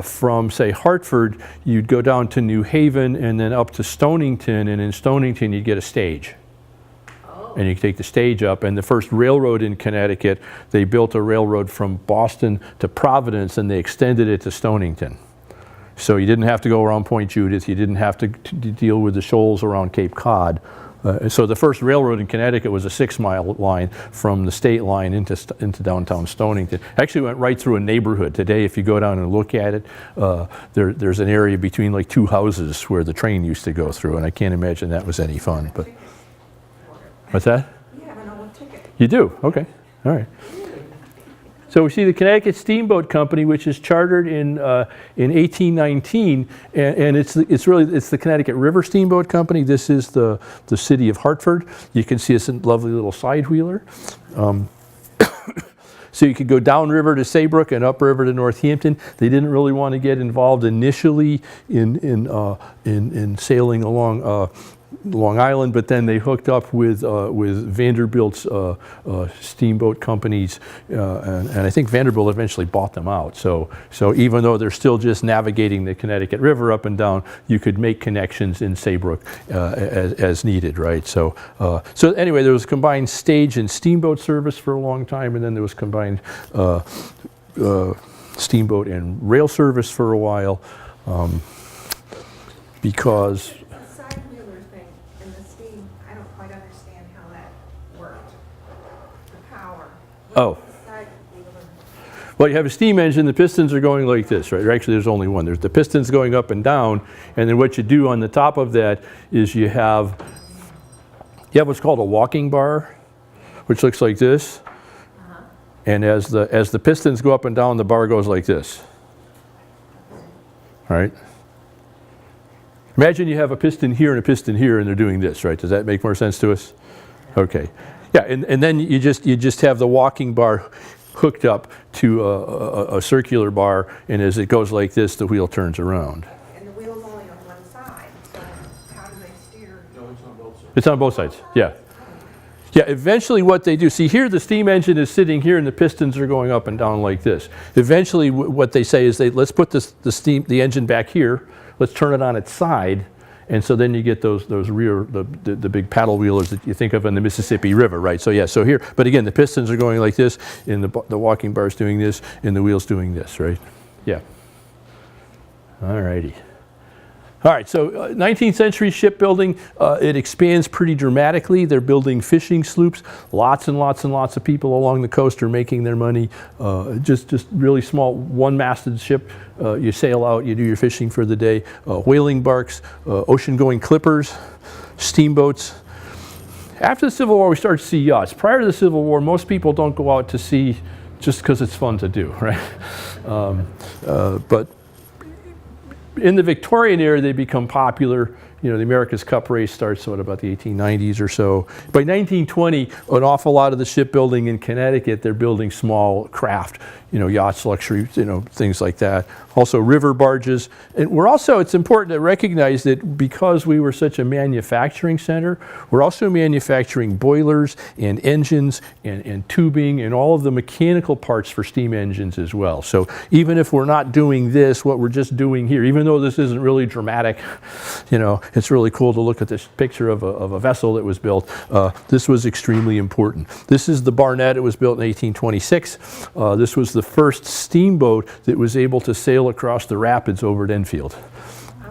from, say, Hartford. You'd go down to New Haven and then up to Stonington, and in Stonington you'd get a stage. And you take the stage up, and the first railroad in Connecticut, they built a railroad from Boston to Providence, and they extended it to Stonington. So you didn't have to go around Point Judith, you didn't have to deal with the shoals around Cape Cod. So the first railroad in Connecticut was a 6-mile line from the state line into downtown Stonington. Actually went right through a neighborhood. Today, if you go down and look at it, there's an area between like 2 houses where the train used to go through, and I can't imagine that was any fun. But what's that? You have an old ticket. You do? Okay. All right. So we see the Connecticut Steamboat Company, which is chartered in 1819, and it's the Connecticut River Steamboat Company. This is the city of Hartford. You can see it's a lovely little side wheeler. So you could go downriver to Saybrook and upriver to Northampton. They didn't really want to get involved initially in sailing along Long Island, but then they hooked up with Vanderbilt's steamboat companies, and I think Vanderbilt eventually bought them out. So even though they're still just navigating the Connecticut River up and down, you could make connections in Saybrook as needed, right? So anyway, there was combined stage and steamboat service for a long time, and then there was combined steamboat and rail service for a while, because oh. Well, you have a steam engine, the pistons are going like this, right? Actually, there's only one. There's the pistons going up and down, and then what you do on the top of that is you have what's called a walking bar, which looks like this. And as the pistons go up and down, the bar goes like this. All right? Imagine you have a piston here and a piston here, and they're doing this, right? Does that make more sense to us? Okay. Yeah, and then you just have the walking bar hooked up to a circular bar, and as it goes like this, the wheel turns around. And the wheel's only on one side, so how do they steer? No, it's on both sides. It's on both sides, yeah. Yeah, eventually what they do, see here the steam engine is sitting here and the pistons are going up and down like this. Eventually what they say is let's put the engine back here, let's turn it on its side, and so then you get those rear, the big paddle wheelers that you think of in the Mississippi River, right? So yeah, so here, but again, the pistons are going like this, and the walking bar's doing this, and the wheel's doing this, right? Yeah. All righty. All right, so 19th century shipbuilding, it expands pretty dramatically. They're building fishing sloops. Lots and lots and lots of people along the coast are making their money. Just really small, one-masted ship. You sail out, you do your fishing for the day. Whaling barks, ocean-going clippers, steamboats. After the Civil War, we start to see yachts. Prior to the Civil War, most people don't go out to sea just because it's fun to do, right? But in the Victorian era, they become popular, the America's Cup race starts at about the 1890s or so. By 1920, an awful lot of the shipbuilding in Connecticut, they're building small craft, yachts, luxury, things like that. Also river barges. And it's important to recognize that because we were such a manufacturing center, we're also manufacturing boilers and engines and tubing and all of the mechanical parts for steam engines as well. So even if we're not doing this, what we're just doing here, even though this isn't really dramatic, it's really cool to look at this picture of a vessel that was built. This was extremely important. This is the Barnett. It was built in 1826. This was the first steamboat that was able to sail across the rapids over at Enfield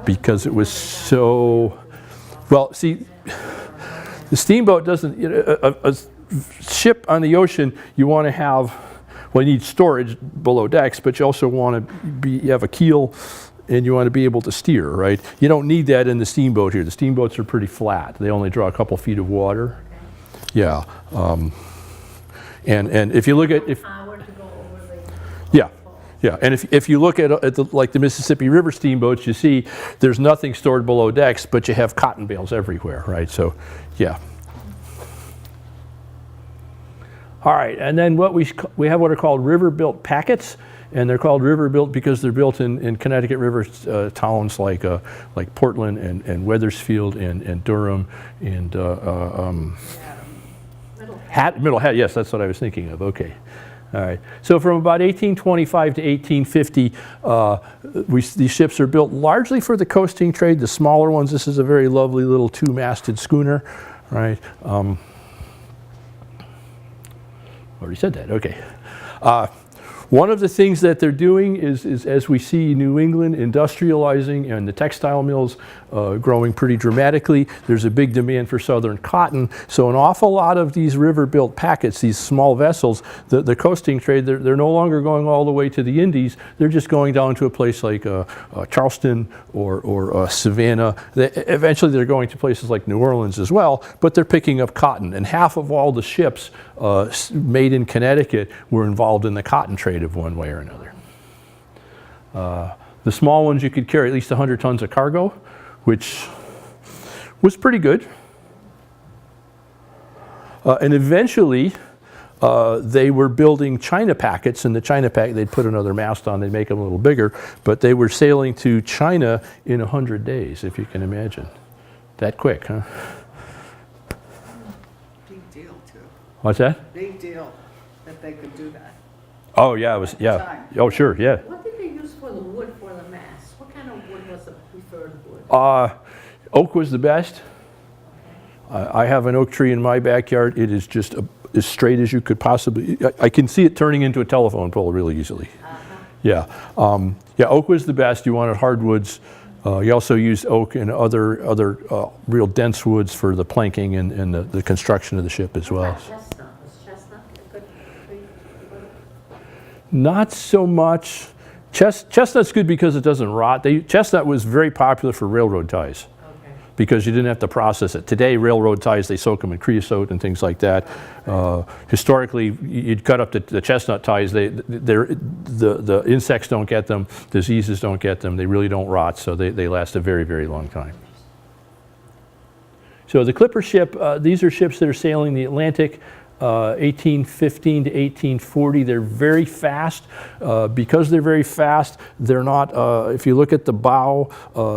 because it was so, well, see, the steamboat doesn't, a ship on the ocean, you want to have, well, you need storage below decks, but you also want to you have a keel and you want to be able to steer, right? You don't need that in the steamboat here. The steamboats are pretty flat. They only draw a couple feet of water. Yeah. And if you look at, Hour to go over the. yeah, and if you look at like the Mississippi River steamboats, you see there's nothing stored below decks, but you have cotton bales everywhere, right? So, yeah. All right, and then we have what are called river-built packets, and they're called river-built because they're built in Connecticut River towns like Portland and Wethersfield and Durham and Middle Hat. Yes, that's what I was thinking of. Okay. All right. So from about 1825 to 1850, these ships are built largely for the coasting trade. The smaller ones, this is a very lovely little two-masted schooner, right? Already said that. Okay. One of the things that they're doing is as we see New England industrializing and the textile mills growing pretty dramatically, there's a big demand for southern cotton. So an awful lot of these river-built packets, these small vessels, the coasting trade, they're no longer going all the way to the Indies. They're just going down to a place like Charleston or Savannah. Eventually they're going to places like New Orleans as well, but they're picking up cotton. And half of all the ships made in Connecticut were involved in the cotton trade of one way or another. The small ones you could carry at least 100 tons of cargo, which was pretty good. And eventually they were building China packets, and the China packet, they'd put another mast on, they'd make them a little bigger, but they were sailing to China in 100 days, if you can imagine. That quick, huh? Big deal, too. What's that? Big deal that they could do that. Oh, yeah, it was, yeah. Time. Oh, sure, yeah. What did they use for the wood for the mast? What kind of wood was the preferred wood? Oak was the best. I have an oak tree in my backyard. It is just as straight as you could possibly. I can see it turning into a telephone pole really easily. Yeah. Yeah, oak was the best. You wanted hardwoods. You also used oak and other real dense woods for the planking and the construction of the ship as well. Chestnut. Was chestnut a good tree? Not so much. Chestnut's good because it doesn't rot. Chestnut was very popular for railroad ties because you didn't have to process it. Today, railroad ties, they soak them in creosote and things like that. Historically, you'd cut up the chestnut ties. The insects don't get them. Diseases don't get them. They really don't rot, so they last a very, very long time. So the clipper ship, these are ships that are sailing the Atlantic. 1815 to 1840, they're very fast. Because they're very fast, they're not, if you look at the bow,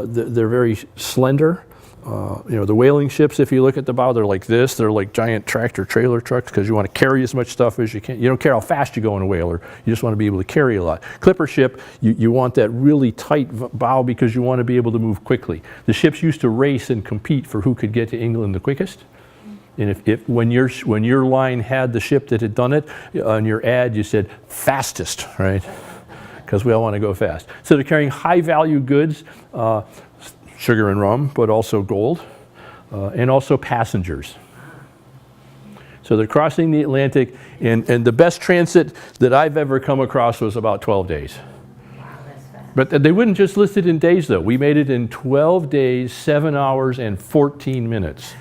they're very slender. The whaling ships, if you look at the bow, they're like this. They're like giant tractor trailer trucks because you want to carry as much stuff as you can. You don't care how fast you go in a whaler. You just want to be able to carry a lot. Clipper ship, you want that really tight bow because you want to be able to move quickly. The ships used to race and compete for who could get to England the quickest. And when your line had the ship that had done it, on your ad you said fastest, right? Because we all want to go fast. So they're carrying high value goods, sugar and rum, but also gold, and also passengers. So they're crossing the Atlantic, and the best transit that I've ever come across was about 12 days. But they wouldn't just list it in days though. We made it in 12 days, 7 hours, and 14 minutes.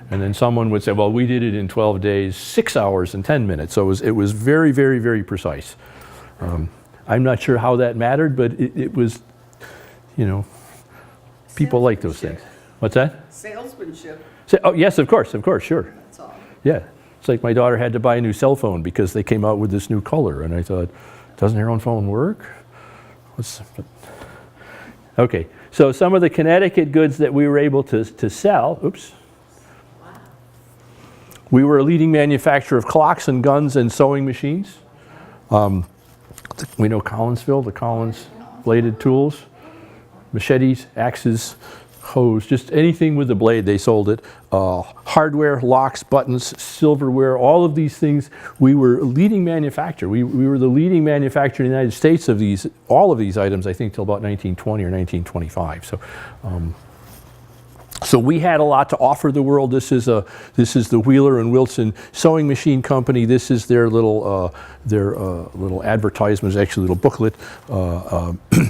And then someone would say, well, we did it in 12 days, 6 hours and 10 minutes. So it was very, very, very precise. I'm not sure how that mattered, but it was, people like those things. What's that? Salesmanship, Oh, yes, of course, sure. that's all. Yeah. It's like my daughter had to buy a new cell phone because they came out with this new color. And I thought, doesn't her own phone work? Okay, so some of the Connecticut goods that we were able to sell, oops. We were a leading manufacturer of clocks and guns and sewing machines. We know Collinsville, the Collins bladed tools, machetes, axes, hoes, just anything with a blade, they sold it. Hardware, locks, buttons, silverware, all of these things, we were a leading manufacturer. We were the leading manufacturer in the United States of these, all of these items, I think, till about 1920 or 1925. So we had a lot to offer the world. This is the Wheeler and Wilson sewing machine company. This is their little advertisements, actually a little booklet,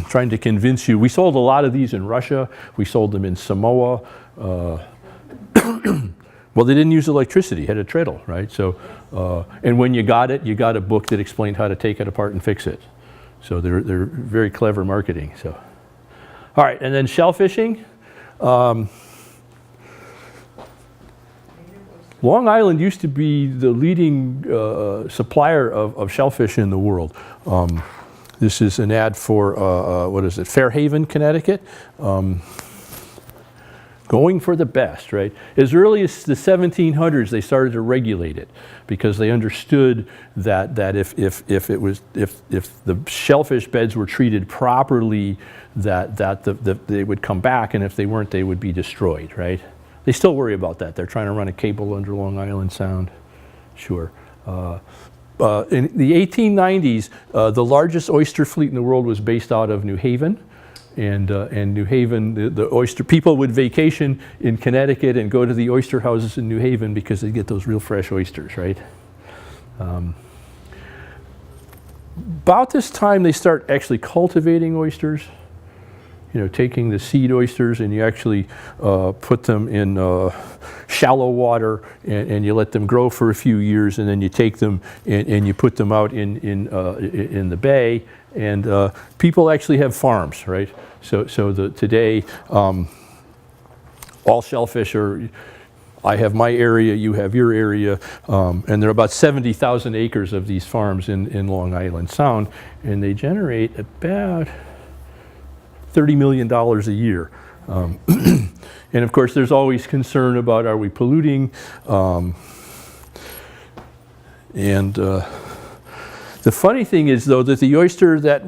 trying to convince you. We sold a lot of these in Russia. We sold them in Samoa. Well, they didn't use electricity, had a treadle, right? So, and when you got it, you got a book that explained how to take it apart and fix it. So they're very clever marketing. So, all right, and then shellfishing. Long Island used to be the leading supplier of shellfish in the world. This is an ad for, what is it, Fairhaven, Connecticut. Going for the best, right? As early as the 1700s, they started to regulate it because they understood that if the shellfish beds were treated properly, they would come back, and if they weren't, they would be destroyed, right? They still worry about that. They're trying to run a cable under Long Island Sound. Sure. In the 1890s, the largest oyster fleet in the world was based out of New Haven. And New Haven, the oyster people would vacation in Connecticut and go to the oyster houses in New Haven because they get those real fresh oysters, right? About this time, they start actually cultivating oysters. You know, taking the seed oysters and you actually put them in shallow water and you let them grow for a few years, and then you take them and you put them out in the bay, and people actually have farms, right? So today all shellfish are. I have my area, you have your area, and there are about 70,000 acres of these farms in Long Island Sound, and they generate about $30 million a year. And of course, there's always concern about, are we polluting? The funny thing is, though, that the oyster the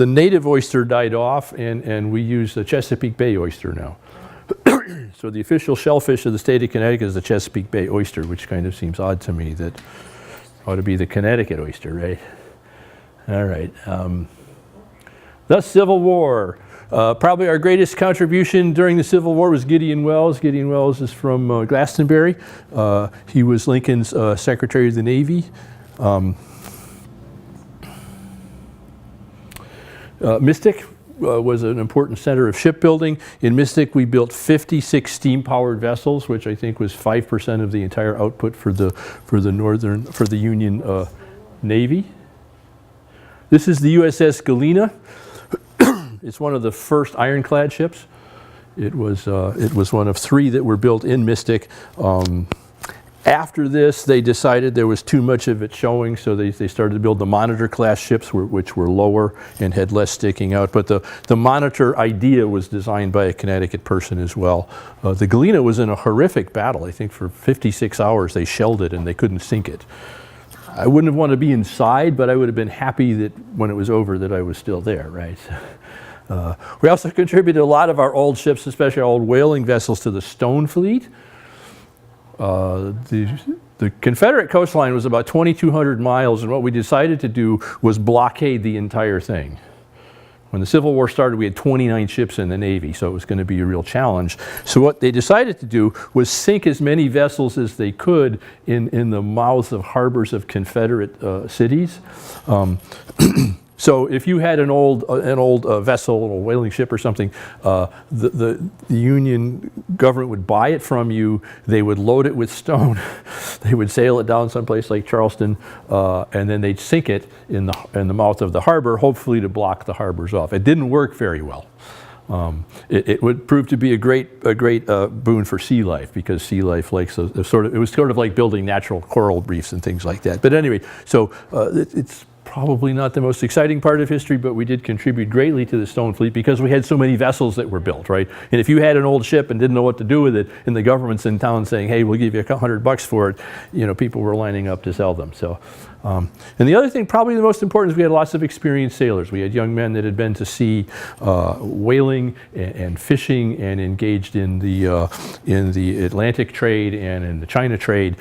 native oyster died off, and we use the Chesapeake Bay oyster now. So the official shellfish of the state of Connecticut is the Chesapeake Bay oyster, which kind of seems odd to me. That ought to be the Connecticut oyster, right? All right. The Civil War. Probably our greatest contribution during the Civil War was Gideon Welles. Gideon Welles is from Glastonbury. He was Lincoln's Secretary of the Navy. Mystic was an important center of shipbuilding. In Mystic, we built 56 steam-powered vessels, which I think was 5% of the entire output for the Union Navy. This is the USS Galena. It's one of the first ironclad ships. It was one of 3 that were built in Mystic. After this, they decided there was too much of it showing, so they started to build the Monitor class ships, which were lower and had less sticking out. But the Monitor idea was designed by a Connecticut person as well. The Galena was in a horrific battle. I think for 56 hours they shelled it and they couldn't sink it. I wouldn't have wanted to be inside, but I would have been happy that when it was over that I was still there, right? We also contributed a lot of our old ships, especially our old whaling vessels, to the Stone Fleet. The Confederate coastline was about 2,200 miles, and what we decided to do was blockade the entire thing. When the Civil War started, we had 29 ships in the Navy, so it was going to be a real challenge. So what they decided to do was sink as many vessels as they could in the mouths of harbors of Confederate cities. So if you had an old vessel, a whaling ship or something, the Union government would buy it from you. They would load it with stone. They would sail it down someplace like Charleston, and then they'd sink it in the mouth of the harbor, hopefully to block the harbors off. It didn't work very well. It would prove to be a great boon for sea life, because sea life likes it was sort of like building natural coral reefs and things like that. But anyway, so it's probably not the most exciting part of history, but we did contribute greatly to the stone fleet because we had so many vessels that were built, right? And if you had an old ship and didn't know what to do with it, and the government's in town saying, hey, we'll give you $100 for it, people were lining up to sell them. So, and the other thing, probably the most important, is we had lots of experienced sailors. We had young men that had been to sea whaling and fishing and engaged in the Atlantic trade and in the China trade.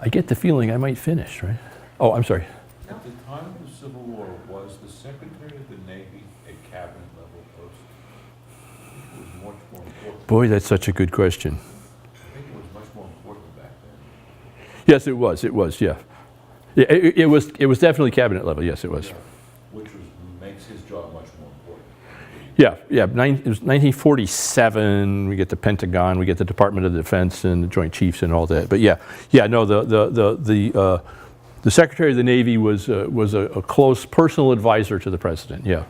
I get the feeling I might finish, right? Oh, I'm sorry. At the time of the Civil War, was the Secretary of the Navy a cabinet level post? It was much more important. Boy, that's such a good question. I think it was much more important back then. Yes, it was. It was. Yeah. It was definitely cabinet level. Yes, it was. Yeah. Which makes his job much more important. Yeah. Yeah. It was 1947. We get the Pentagon. We get the Department of Defense and the Joint Chiefs and all that. But yeah. No. The Secretary of the Navy was a close personal advisor to the president. Yeah.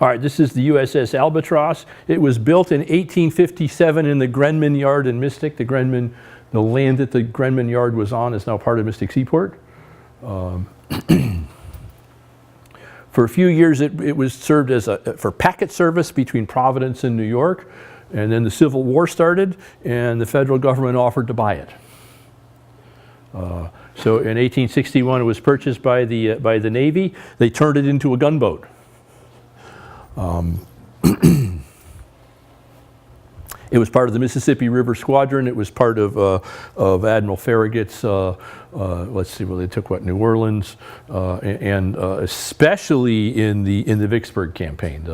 All right, this is the USS Albatross. It was built in 1857 in the Grenman Yard in Mystic. The land that the Grenman Yard was on is now part of Mystic Seaport. For a few years, it was served for packet service between Providence and New York, and then the Civil War started, and the federal government offered to buy it. So in 1861, it was purchased by the Navy. They turned it into a gunboat. It was part of the Mississippi River Squadron. It was part of Admiral Farragut's, let's see, well, they took New Orleans, and especially in the Vicksburg campaign.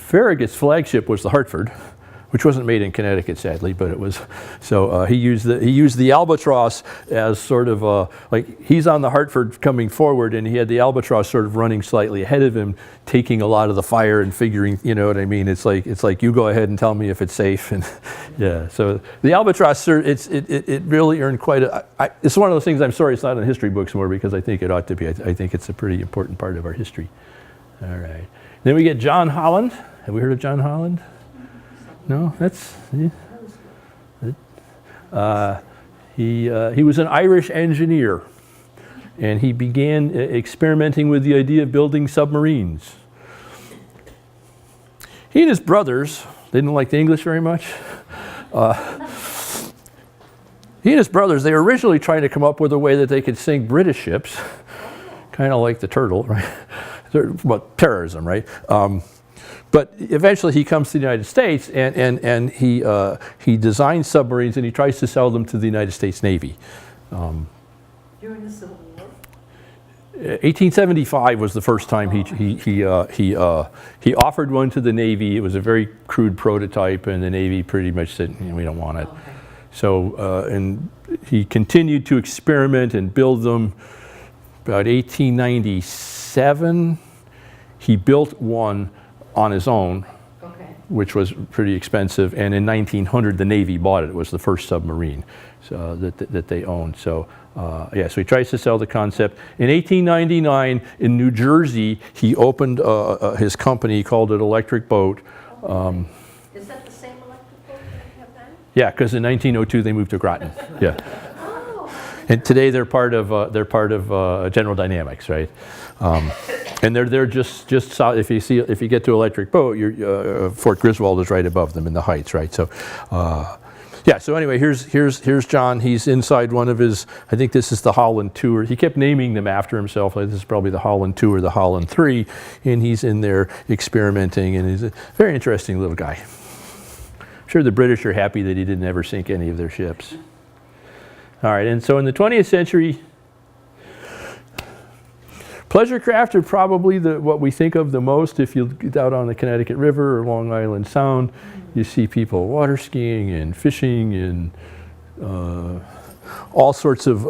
Farragut's flagship was the Hartford, which wasn't made in Connecticut, sadly, but it was. So he used the Albatross as sort of like he's on the Hartford coming forward, and he had the Albatross sort of running slightly ahead of him, taking a lot of the fire and figuring, you know what I mean? It's like you go ahead and tell me if it's safe, and yeah. So the Albatross, it really earned quite a. It's one of those things. I'm sorry it's not in history books more, because I think it ought to be. I think it's a pretty important part of our history. All right. Then we get John Holland. Have we heard of John Holland? No, that's. Yeah. He was an Irish engineer, and he began experimenting with the idea of building submarines. He and his brothers, they didn't like the English very much. He and his brothers, they were originally trying to come up with a way that they could sink British ships, kind of like the Turtle, right? Well, terrorism, right? But eventually he comes to the United States, and he designs submarines, and he tries to sell them to the United States Navy. During the Civil War? 1875 was the first time he offered one to the Navy. It was a very crude prototype, and the Navy pretty much said, we don't want it. Okay. So, and he continued to experiment and build them. About 1897, he built one on his own, Okay. which was pretty expensive, and in 1900 the Navy bought it. It was the first submarine that they owned. So so he tries to sell the concept. In 1899 in New Jersey, he opened his company, he called it Electric Boat. Is that the same electric boat that you have then? Yeah, because in 1902 they moved to Groton. Yeah, Oh, and today they're part of General Dynamics, right? And they're just south. If you get to Electric Boat, Fort Griswold is right above them in the heights, right? So, yeah. So anyway, here's John. He's inside one of his. I think this is the Holland 2, or he kept naming them after himself. Like this is probably the Holland 2 or the Holland 3, and he's in there experimenting, and he's a very interesting little guy. I'm sure the British are happy that he didn't ever sink any of their ships. All right, and so in the 20th century. Pleasure craft are probably what we think of the most. If you get out on the Connecticut River or Long Island Sound, you see people water skiing and fishing and all sorts of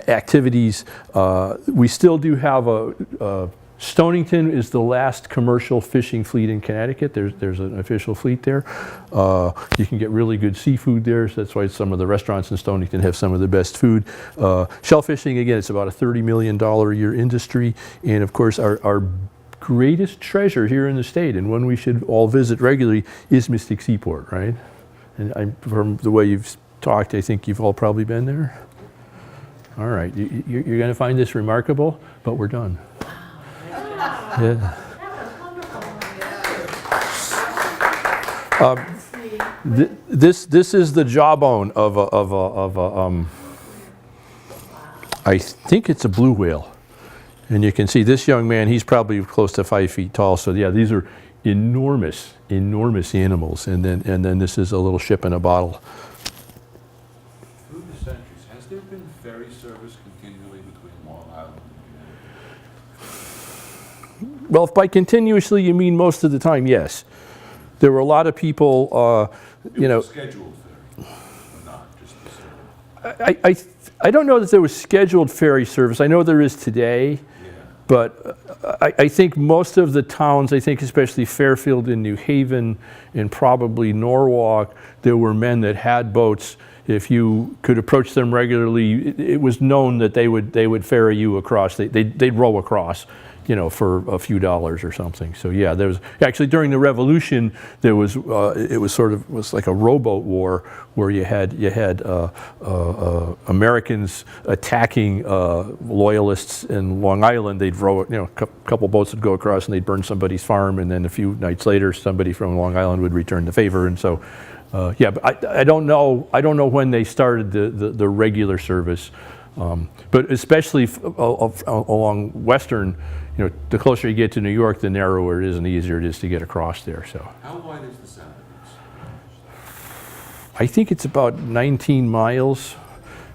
activities. We still do have Stonington is the last commercial fishing fleet in Connecticut. There's an official fleet there. You can get really good seafood there, so that's why some of the restaurants in Stonington have some of the best food. Shellfishing, again, it's about a $30 million a year industry, and of course our greatest treasure here in the state, and one we should all visit regularly, is Mystic Seaport, right? And from the way you've talked, I think you've all probably been there. All right, you're going to find this remarkable, but we're done. Yeah. This is the jawbone of a I think it's a blue whale, and you can see this young man. He's probably close to 5 feet tall. So yeah, these are enormous animals. And then this is a little ship in a bottle. Through the centuries, has there been ferry service continually between Long Island and Connecticut? Well, if by continuously you mean most of the time, yes. There were a lot of people, you know. Scheduled ferry, or not, just the service? I don't know that there was scheduled ferry service. I know there is today, Yeah. but I think most of the towns, I think especially Fairfield and New Haven and probably Norwalk, there were men that had boats. If you could approach them regularly, it was known that they would ferry you across. They'd row across, you know, for a few dollars or something. So yeah, there was actually during the Revolution there was it was like a rowboat war where you had Americans attacking loyalists in Long Island. They'd row, you know, a couple boats would go across and they'd burn somebody's farm, and then a few nights later somebody from Long Island would return the favor. And so yeah, but I don't know when they started the regular service, but especially along Western. You know, the closer you get to New York, the narrower it is and the easier it is to get across there. So How wide is the Sound of I think it's about 19 miles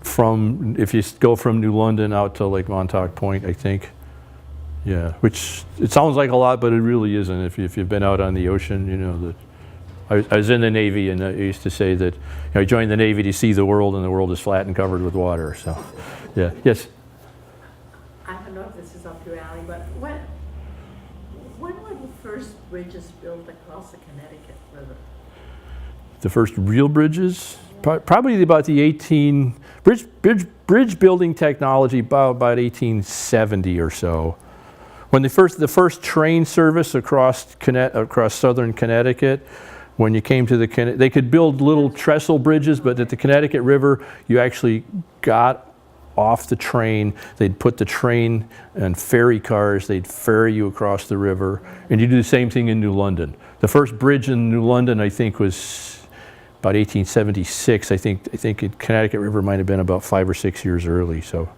from, if you go from New London out to Lake Montauk Point, I think. Yeah, which it sounds like a lot, but it really isn't. If you've been out on the ocean, you know that. I was in the Navy, and I used to say that, you know, I joined the Navy to see the world, and the world is flat and covered with water. So, yeah, yes. I don't know if this is up your alley, but when were the first bridges built across the Connecticut River? The first real bridges, probably about the bridge building technology about 1870 or so. When the first train service across southern Connecticut, when you came to they could build little trestle bridges, but at the Connecticut River, you actually got off the train. They'd put the train and ferry cars. They'd ferry you across the river, and you do the same thing in New London. The first bridge in New London, I think, was about 1876. I think Connecticut River might have been about 5 or 6 years early. So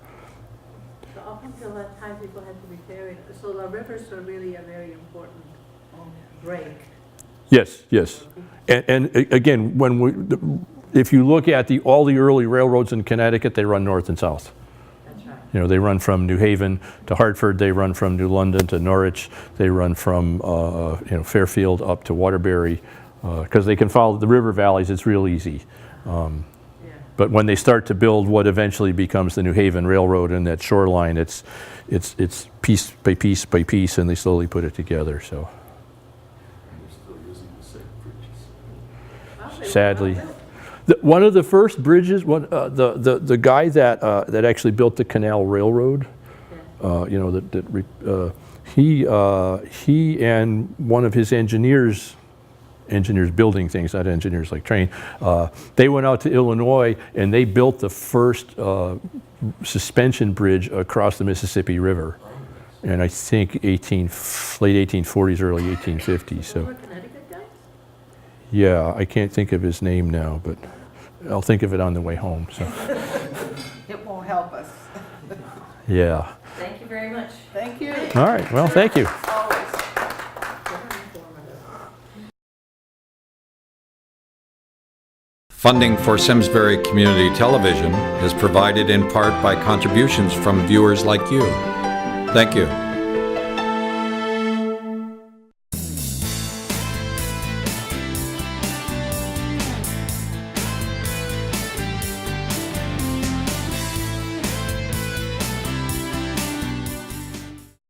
Up until that time, people had to be ferried. So the rivers were really a very important break. yes, and again, if you look at all the early railroads in Connecticut, they run north and south. That's right. You know, they run from New Haven to Hartford. They run from New London to Norwich. They run from Fairfield up to Waterbury, because they can follow the river valleys. It's real easy. But when they start to build what eventually becomes the New Haven Railroad and that shoreline, it's piece by piece by piece, and they slowly put it together. So They're still using the same bridges. Well, they were sadly. well built. One of the first bridges, the guy that actually built the Canal Railroad, you know, he and one of his engineers building things, not engineers like train, they went out to Illinois and they built the first suspension bridge across the Mississippi River, and I think late 1840s, early 1850s. So. Were Connecticut guys? Yeah, I can't think of his name now, but I'll think of it on the way home. So, It won't help us. yeah. Thank you very much. Thank you. All right. Well, thank you. Always. Very informative. Funding for Simsbury Community Television is provided in part by contributions from viewers like you. Thank you.